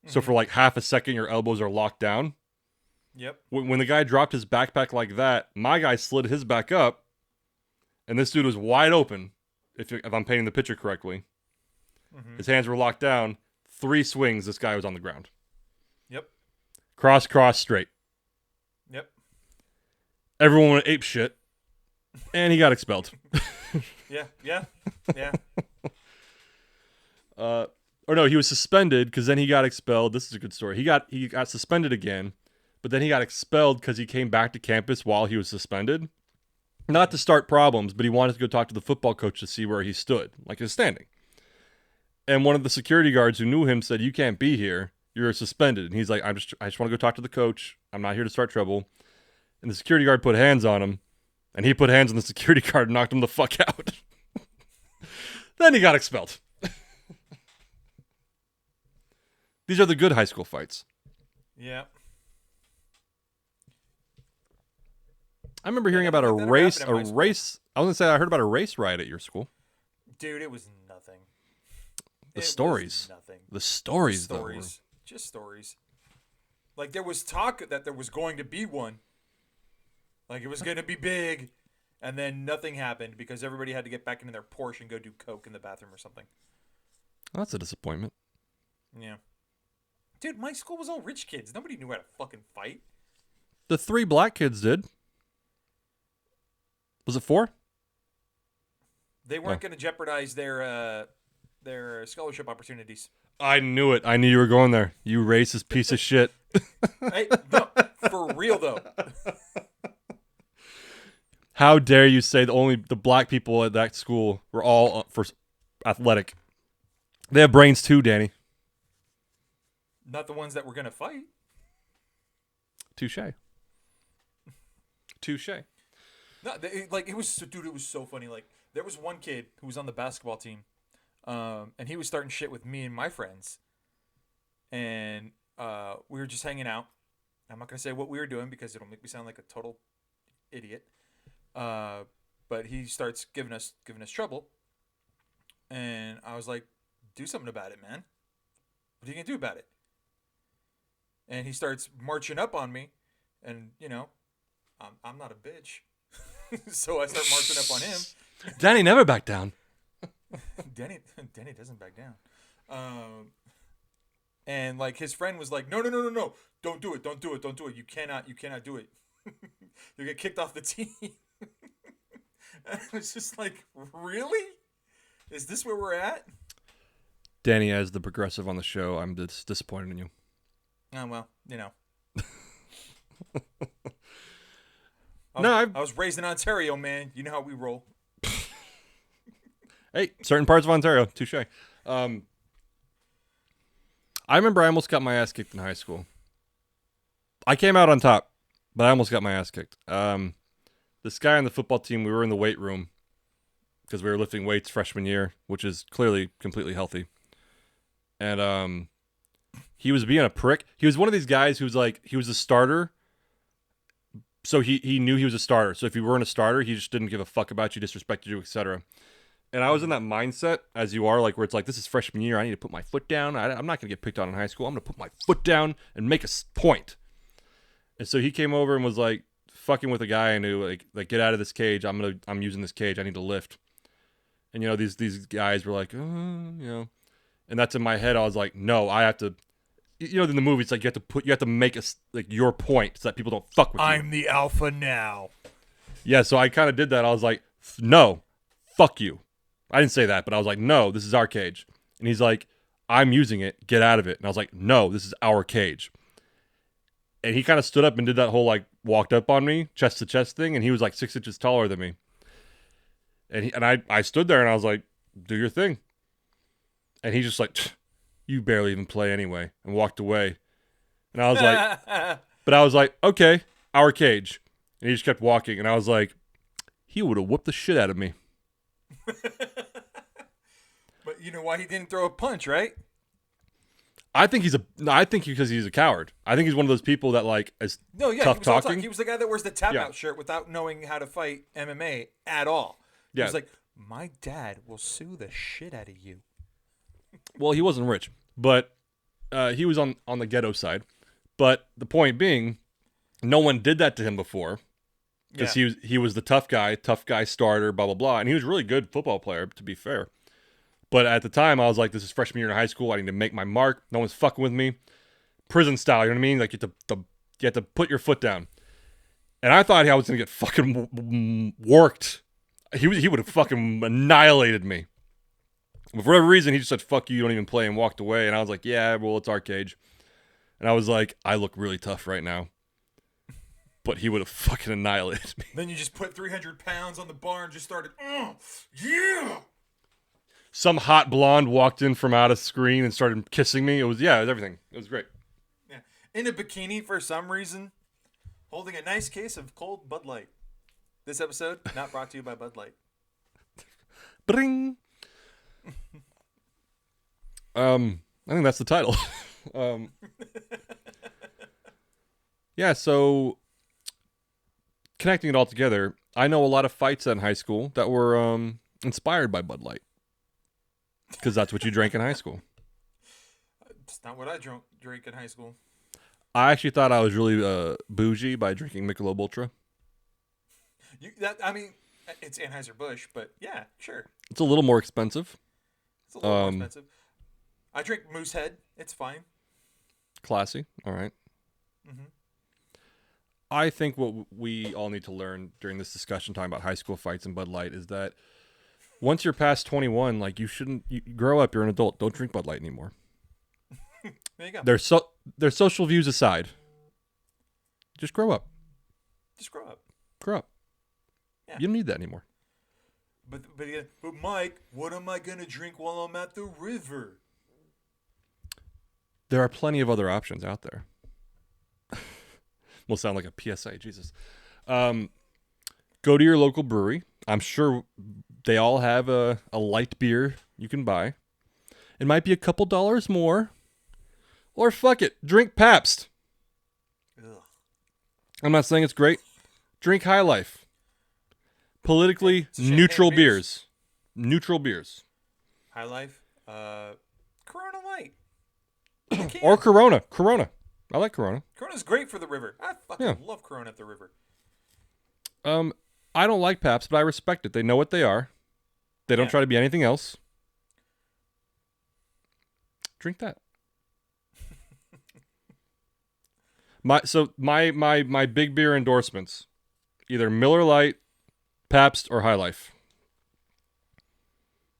So for like half a second, your elbows are locked down. Yep. When the guy dropped his backpack like that, my guy slid his back up, and this dude was wide open. If I'm painting the picture correctly, his hands were locked down. 3 swings, this guy was on the ground. Yep. Cross, straight. Yep. Everyone went ape shit, and he got expelled. Yeah. Or no, he was suspended because then he got expelled. This is a good story. He got suspended again, but then he got expelled because he came back to campus while he was suspended. Not to start problems, but he wanted to go talk to the football coach to see where he stood, like his standing. And one of the security guards who knew him said, "You can't be here. You're suspended." And he's like, I just want to go talk to the coach. I'm not here to start trouble." And the security guard put hands on him, and he put hands on the security guard and knocked him the fuck out. Then he got expelled. These are the good high school fights. Yeah. I remember hearing about a race. I was gonna say I heard about a race riot at your school. Dude, it was nothing. The stories. Just stories. Like there was talk that there was going to be one. Like it was going to be big, and then nothing happened because everybody had to get back into their Porsche and go do coke in the bathroom or something. That's a disappointment. Yeah. Dude, my school was all rich kids. Nobody knew how to fucking fight. The 3 black kids did. Was it 4? They weren't going to jeopardize their scholarship opportunities. I knew it. I knew you were going there. You racist piece of shit. Hey, no, for real though. How dare you say that only the black people at that school were all for athletic? They have brains too, Danny. Not the ones that were going to fight. Touche. No, it was so funny. Like there was one kid who was on the basketball team, and he was starting shit with me and my friends, and we were just hanging out. I'm not gonna say what we were doing because it'll make me sound like a total idiot. But he starts giving us trouble, and I was like, "Do something about it, man. What are you gonna do about it?" And he starts marching up on me, and I'm not a bitch. So I start marching up on him. Danny never backed down. Danny doesn't back down. And like his friend was like, no, don't do it. You cannot do it. You'll get kicked off the team. And I was just like, really? Is this where we're at? Danny, as the progressive on the show, I'm disappointed in you. Oh, well, I was raised in Ontario, man. You know how we roll. Hey, certain parts of Ontario, touche. I remember I almost got my ass kicked in high school. I came out on top, but I almost got my ass kicked. This guy on the football team, we were in the weight room because we were lifting weights freshman year, which is clearly completely healthy. And he was being a prick. He was one of these guys who's like, he was a starter. So he knew he was a starter. So if you weren't a starter, he just didn't give a fuck about you, disrespected you, etc. And I was in that mindset, as you are, like where it's like, this is freshman year. I need to put my foot down. I'm not going to get picked on in high school. I'm going to put my foot down and make a point. And so he came over and was like fucking with a guy I knew, like get out of this cage. I'm using this cage. I need to lift. And these guys were like, and that's in my head. I was like, no, I have to. In the movie, it's like you have to make your point so that people don't fuck with you. I'm the alpha now. Yeah, so I kind of did that. I was like, no, fuck you. I didn't say that, but I was like, no, this is our cage. And he's like, I'm using it. Get out of it. And I was like, no, this is our cage. And he kind of stood up and did that whole walked up on me, chest to chest thing. And he was like 6 inches taller than me. And I stood there and I was like, do your thing. And he's just like, you barely even play anyway, and walked away. And I was like, but I was like, okay, our cage. And he just kept walking. And I was like, he would have whooped the shit out of me. But you know why he didn't throw a punch, right? I think because he's a coward. I think he's one of those people that is tough talking. He was the guy that wears the tap out shirt without knowing how to fight MMA at all. Yeah. He was like, my dad will sue the shit out of you. Well, he wasn't rich, but he was on the ghetto side. But the point being, no one did that to him before because he was the tough guy starter, blah blah blah, and he was a really good football player, to be fair. But at the time, I was like, this is freshman year in high school. I need to make my mark. No one's fucking with me. Prison style, you know what I mean? Like, you have to put your foot down. And I thought I was going to get fucking worked. He would have fucking annihilated me. But for whatever reason, he just said, fuck you don't even play, and walked away. And I was like, yeah, well, it's our cage. And I was like, I look really tough right now. But he would have fucking annihilated me. Then you just put 300 pounds on the bar and just started, yeah! Some hot blonde walked in from out of screen and started kissing me. It was everything. It was great. Yeah. In a bikini for some reason, holding a nice case of cold Bud Light. This episode, not brought to you by Bud Light. Bring. I think that's the title. Yeah, so connecting it all together, I know a lot of fights in high school that were inspired by Bud Light. Because that's what you drank in high school. It's not what I drank in high school. I actually thought I was really bougie by drinking Michelob Ultra. It's Anheuser-Busch, but yeah, sure. It's a little more expensive. It's a little more expensive. I drink Moosehead. It's fine. Classy. All right. Mm-hmm. I think what we all need to learn during this discussion talking about high school fights and Bud Light is that once you're past 21, you grow up. You're an adult. Don't drink Bud Light anymore. There you go. Their social views aside, just grow up. Grow up. Yeah. You don't need that anymore. But Mike, what am I gonna drink while I'm at the river? There are plenty of other options out there. Will sound like a PSA. Jesus. Go to your local brewery. I'm sure they all have a light beer you can buy. It might be a couple dollars more. Or fuck it, drink Pabst. Ugh. I'm not saying it's great. Drink High Life. Politically neutral beers. Neutral beers. High Life. Corona Light. Or Corona. Corona. I like Corona. Corona's great for the river. I fucking love Corona at the river. I don't like Pabst, but I respect it. They know what they are. They don't try to be anything else. Drink that. My big beer endorsements, either Miller Lite, Pabst, or High Life.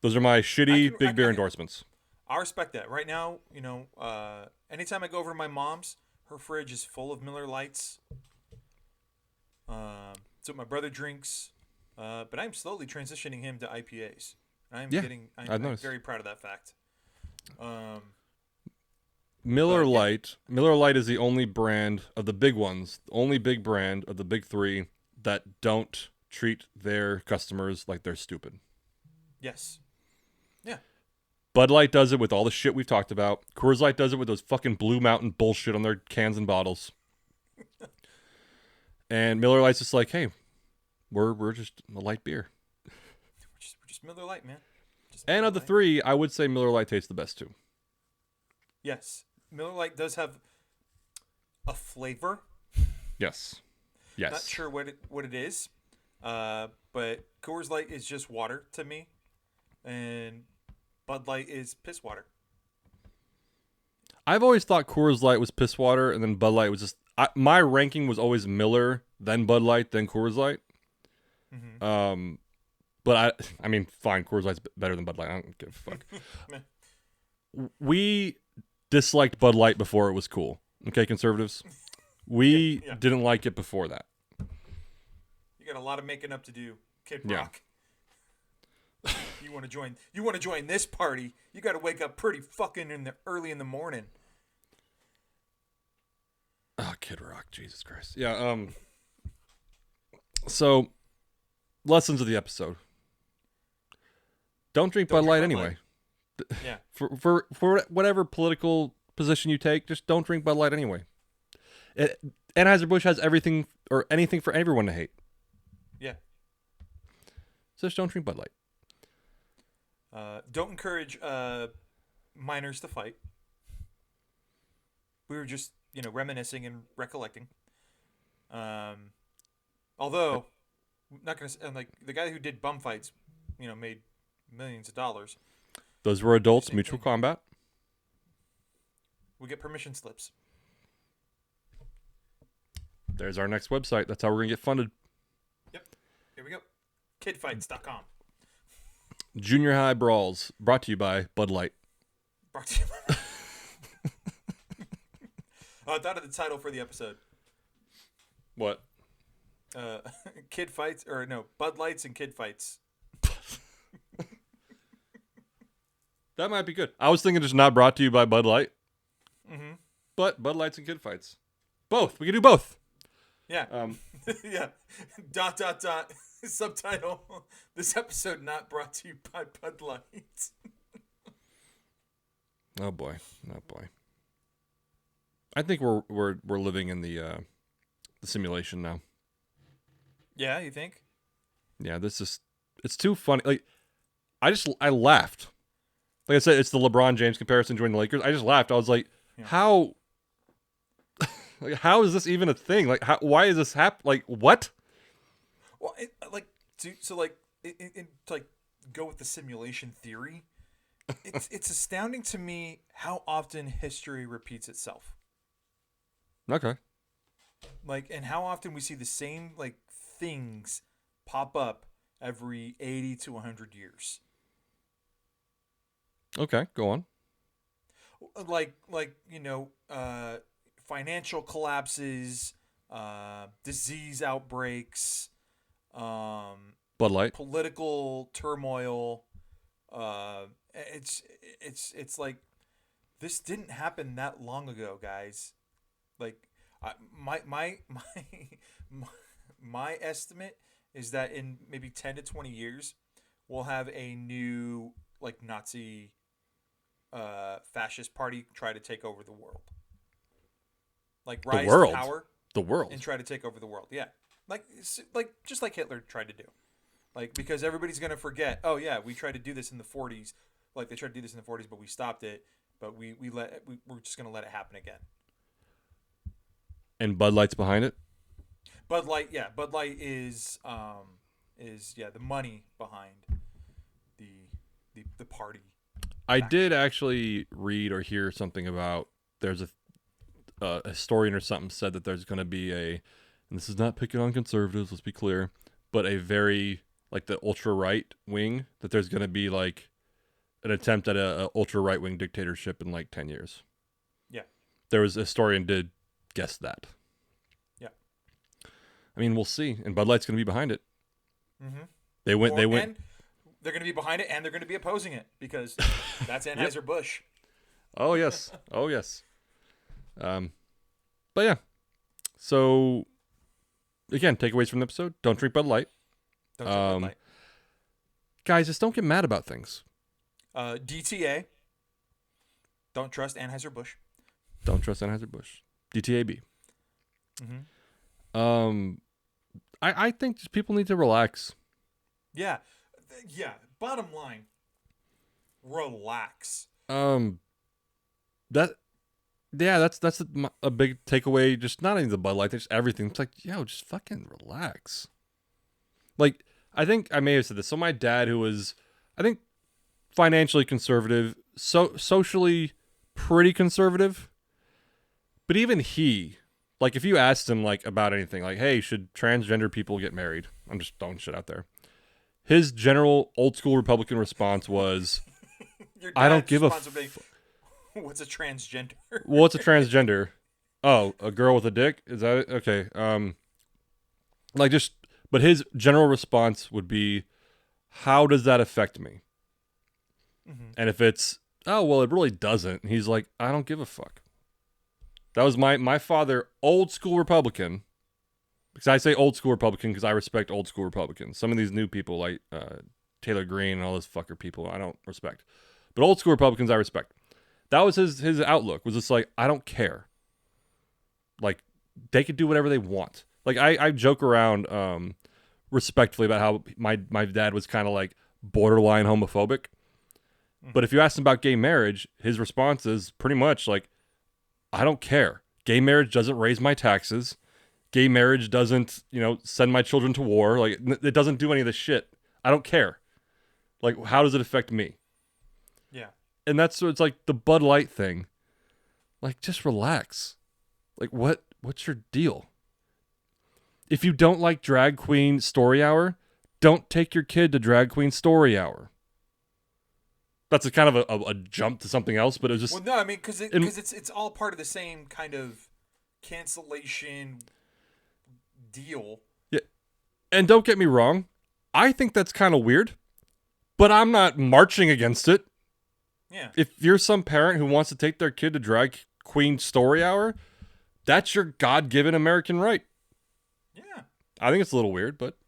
Those are my shitty big beer endorsements. I respect that. Right now, anytime I go over to my mom's, her fridge is full of Miller Lights. It's what my brother drinks. But I'm slowly transitioning him to IPAs. I'm very proud of that fact. Miller Lite is the only brand of the big ones, the only big brand of the big three that don't treat their customers like they're stupid. Yes. Yeah. Bud Light does it with all the shit we've talked about. Coors Light does it with those fucking Blue Mountain bullshit on their cans and bottles. And Miller Lite's just like, hey, we're just a light beer. We're just Miller Lite, man. And of the three, I would say Miller Lite tastes the best too. Yes. Miller Lite does have a flavor. Yes. Not sure what it is. But Coors Light is just water to me. and Bud Light is piss water. I've always thought Coors Light was piss water, and then Bud Light was just. My ranking was always Miller, then Bud Light, then Coors Light. Mm-hmm. But I mean, fine. Coors Light's better than Bud Light. I don't give a fuck. We disliked Bud Light before it was cool. Okay, conservatives. We Yeah. didn't like it before that. You got a lot of making up to do, Kid Yeah. Rock. You want to join? You want to join this party? You got to wake up pretty fucking early in the morning. Oh, Kid Rock, Jesus Christ. Yeah. So, lessons of the episode. Don't drink Don't Bud Light drink Bud anyway. Yeah. For whatever political position you take, just don't drink Bud Light anyway. Anheuser-Busch has everything or anything for everyone to hate. Yeah. So just don't drink Bud Light. Don't encourage minors to fight. We were just, reminiscing and recollecting. Although, not gonna like the guy who did bum fights, made millions of dollars. Those were adults, Same mutual thing. combat. We get permission slips. There's our next website. That's how we're going to get funded. Yep. Here we go. Kidfights.com. Junior High Brawls, brought to you by Bud Light. Brought to you by- I thought of the title for the episode. What? Kid fights, or no, Bud Lights and Kid Fights. That might be good. I was thinking just not brought to you by Bud Light. Mm-hmm. But Bud Lights and Kid Fights. Both. We can do both. Yeah. Um, Yeah. ... Subtitle: This episode not brought to you by Bud Light. oh boy. Oh boy. I think we're living in the simulation now. Yeah, you think? Yeah, it's too funny. Like I laughed. Like I said, it's the LeBron James comparison joining the Lakers. I just laughed. I was like, Yeah. how like, how is this even a thing? Like why is this like what? Well, to go with the simulation theory, it's astounding to me how often history repeats itself. Okay. And how often we see the same things pop up every 80 to 100 years. Okay, go on. Financial collapses, disease outbreaks, Bud Light. political turmoil. It's like this didn't happen that long ago, guys. My estimate is that in maybe 10 to 20 years, we'll have a new Nazi fascist party try to take over the world. Rise world? to power The world. and try to take over the world. Yeah. Just like Hitler tried to do. Because everybody's going to forget, oh yeah, we tried to do this in the 40s. They tried to do this in the 40s, but we stopped it. But we're just going to let it happen again. And Bud Light's behind it? Bud Light is the money behind the party. I did actually read or hear something about there's a historian or something said that there's going to be and this is not picking on conservatives, let's be clear, but a very the ultra right wing, that there's going to be an attempt at a ultra right wing dictatorship in 10 years. Yeah. There was a historian did guess that. Yeah. I mean, we'll see, and Bud Light's going to be behind it. Mm-hmm. They went. And they're going to be behind it, and they're going to be opposing it because that's Anheuser-Busch. Oh yes. Oh yes. But yeah. So again, takeaways from the episode: don't drink Bud Light. Don't drink Bud Light. Guys, just don't get mad about things. DTA. Don't trust Anheuser-Busch. Don't trust Anheuser-Busch. DTAB. Mm-hmm. I think just people need to relax. Yeah. Bottom line, relax. That's a big takeaway. Just not even the Bud Light, just everything. It's just fucking relax. I think I may have said this. So my dad, who was, I think financially conservative, socially pretty conservative. But even he, like, if you asked him like about anything, like, hey, should transgender people get married? I'm just throwing shit out there. His general old school Republican response was, Your I don't dad's give a response would be, what's a transgender? what's a transgender? Oh, a girl with a dick? Is that it? Okay. Like just, but his general response would be, how does that affect me? Mm-hmm. And if it's, oh, well, it really doesn't. He's like, I don't give a fuck. That was my father, old school Republican. Because I say old school Republican because I respect old school Republicans. Some of these new people like Taylor Greene and all those fucker people I don't respect. But old school Republicans I respect. That was his outlook. Was just like, I don't care. Like, they could do whatever they want. Like, I joke around respectfully about how my dad was kind of like borderline homophobic. But if you ask him about gay marriage, his response is pretty much like, I don't care. Gay marriage doesn't raise my taxes. Gay marriage doesn't, send my children to war. Like, it doesn't do any of this shit. I don't care. Like, how does it affect me? Yeah. And that's so it's like the Bud Light thing. Like, just relax. Like, what's your deal? If you don't like Drag Queen Story Hour, don't take your kid to Drag Queen Story Hour. That's a kind of a jump to something else, but it was just... Well, no, I mean, because it's all part of the same kind of cancellation deal. Yeah. And don't get me wrong, I think that's kind of weird, but I'm not marching against it. Yeah. If you're some parent who wants to take their kid to Drag Queen Story Hour, that's your God-given American right. Yeah. I think it's a little weird, but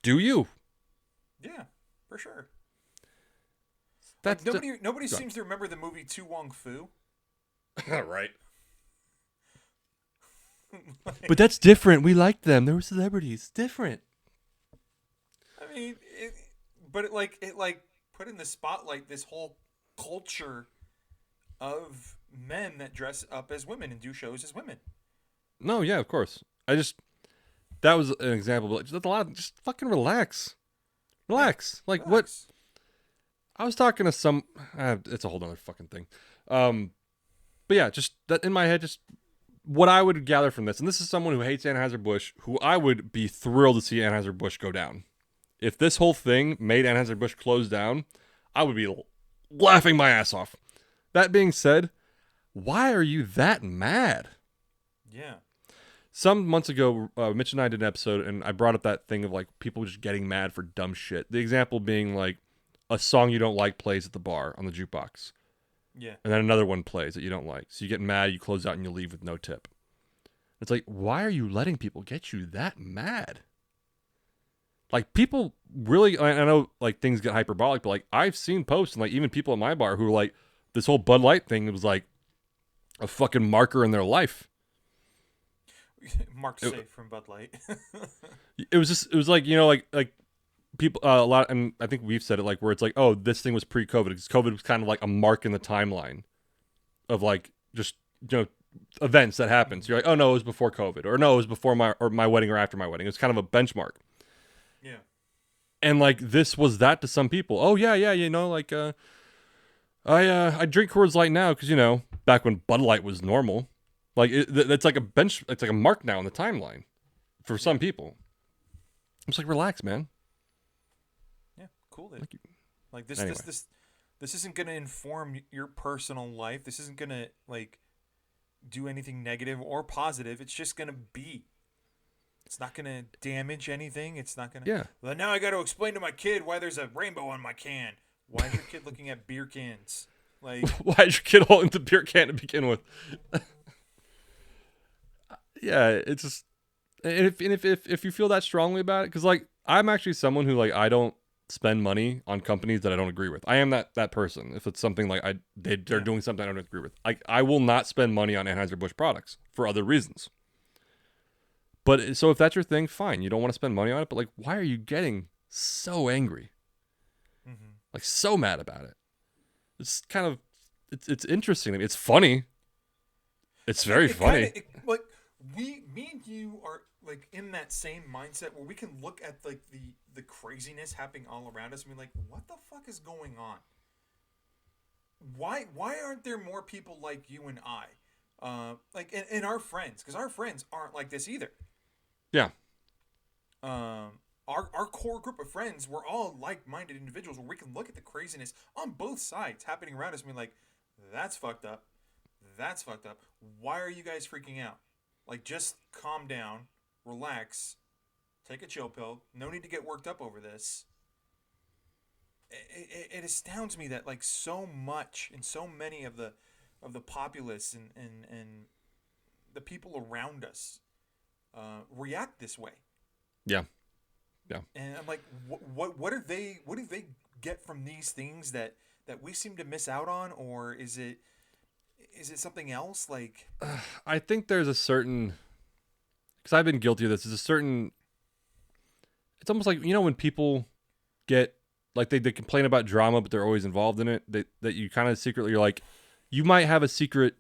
do you? Yeah, for sure. That's like nobody seems to remember the movie To Wong Fu. Right. But that's different. We liked them. They were celebrities. Different. I mean, it put in the spotlight this whole culture of men that dress up as women and do shows as women. No, yeah, of course. That was an example, but just fucking relax. Relax. Like, Relax. what? I was talking to some, it's a whole other fucking thing. But yeah, just that in my head, just what I would gather from this, and this is someone who hates Anheuser-Busch, who I would be thrilled to see Anheuser-Busch go down. If this whole thing made Anheuser-Busch close down, I would be laughing my ass off. That being said, why are you that mad? Yeah. Some months ago, Mitch and I did an episode, and I brought up that thing of like people just getting mad for dumb shit. The example being like a song you don't like plays at the bar on the jukebox. Yeah. And then another one plays that you don't like. So you get mad, you close out, and you leave with no tip. It's like, why are you letting people get you that mad? Like, people really, I know like things get hyperbolic, but like I've seen posts and like even people at my bar who are like, this whole Bud Light thing was like a fucking marker in their life. Mark safe from Bud Light. It was like, like people, a lot, and I think we've said it like where it's like, oh, this thing was pre-COVID because COVID was kind of like a mark in the timeline of like just, events that happened. So you're like, oh no, it was before COVID, or no, it was before my wedding or after my wedding. It's kind of a benchmark. Yeah. And like this was that to some people. Oh yeah, like I drink Coors Light now because back when Bud Light was normal. Like it's like it's like a mark now in the timeline for some people. I'm just like, relax, man. Yeah, cool. Like Anyway. this isn't gonna inform your personal life. This isn't gonna like do anything negative or positive. It's just gonna be. It's not gonna damage anything. It's not gonna. Yeah. Well, now I got to explain to my kid why there's a rainbow on my can. Why is your kid looking at beer cans? Like, why is your kid holding the beer can to begin with? Yeah, it's just, and if you feel that strongly about it, because like I'm actually someone who like I don't spend money on companies that I don't agree with. I am that person. If it's something like they're doing something I don't agree with, like I will not spend money on Anheuser-Busch products for other reasons. But so if that's your thing, fine. You don't want to spend money on it, but like, why are you getting so angry? mm-hmm. Like so mad about it? It's kind of it's interesting to me. It's funny. It's very funny. Like me and you are like in that same mindset where we can look at like the craziness happening all around us and be like, what the fuck is going on? why aren't there more people like you and I, like and our friends, because our friends aren't like this either. Yeah. Our core group of friends, we're all like-minded individuals where we can look at the craziness on both sides happening around us and be like, that's fucked up. That's fucked up. Why are you guys freaking out? Like, just calm down, relax, take a chill pill. No need to get worked up over this. It astounds me that like so much and so many of the populace and the people around us react this way. Yeah. Yeah. And I'm like, what do they get from these things that we seem to miss out on, or is it something else? Like, I think there's a certain, because I've been guilty of this. There's a certain. It's almost like, when people get like they complain about drama, but they're always involved in it. That you kind of secretly, you're like, you might have a secret,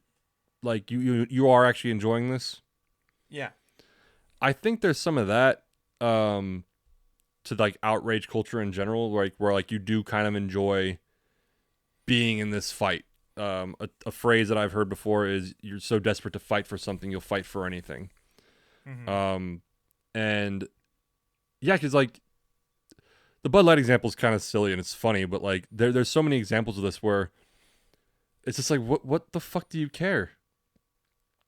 like you are actually enjoying this. yeah. I think there's some of that. To like outrage culture in general, like where like you do kind of enjoy being in this fight. A phrase that I've heard before is, you're so desperate to fight for something, you'll fight for anything. Mm-hmm. And yeah, because like the Bud Light example is kind of silly and it's funny, but like there's so many examples of this where it's just like, what the fuck do you care?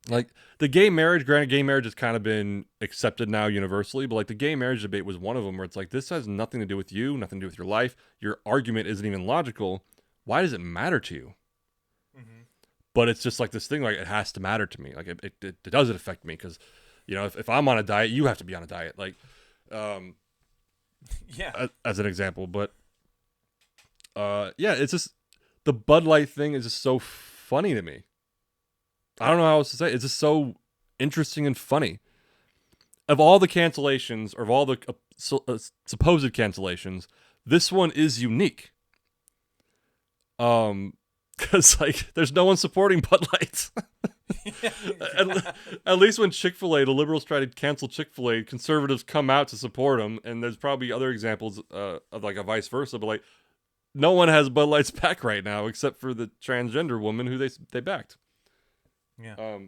Like the gay marriage, granted, gay marriage has kind of been accepted now universally, but like the gay marriage debate was one of them where it's like, this has nothing to do with you, nothing to do with your life. Your argument isn't even logical. Why does it matter to you? Mm-hmm. But it's just like this thing, like it has to matter to me. Like it doesn't affect me because, if I'm on a diet, you have to be on a diet. Like, yeah. As an example, but yeah, it's just the Bud Light thing is just so funny to me. I don't know how else to say it. It's just so interesting and funny. Of all the cancellations, or of all the supposed cancellations, this one is unique. Because like there's no one supporting Bud Light. At least when Chick-fil-A, the liberals try to cancel Chick-fil-A, conservatives come out to support them, and there's probably other examples of like a vice versa. But like, no one has Bud Light's back right now except for the transgender woman who they backed. Yeah.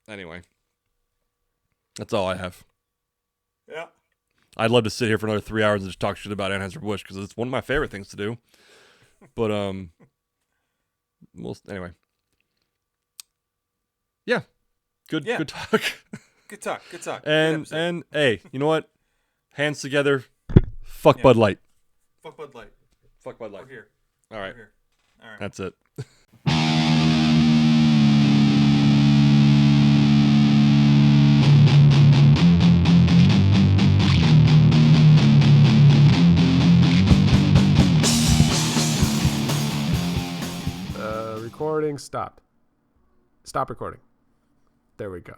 Anyway, that's all I have. Yeah. I'd love to sit here for another 3 hours and just talk shit about Anheuser-Busch because it's one of my favorite things to do. But well, anyway. Yeah. Good talk. Good talk. Good talk. And hey, you know what? Hands together. Fuck Yeah. Bud Light. Fuck Bud Light. Fuck Bud Light. We're here. All right. We're here. All right. That's it. Recording stopped. Stop recording. There we go.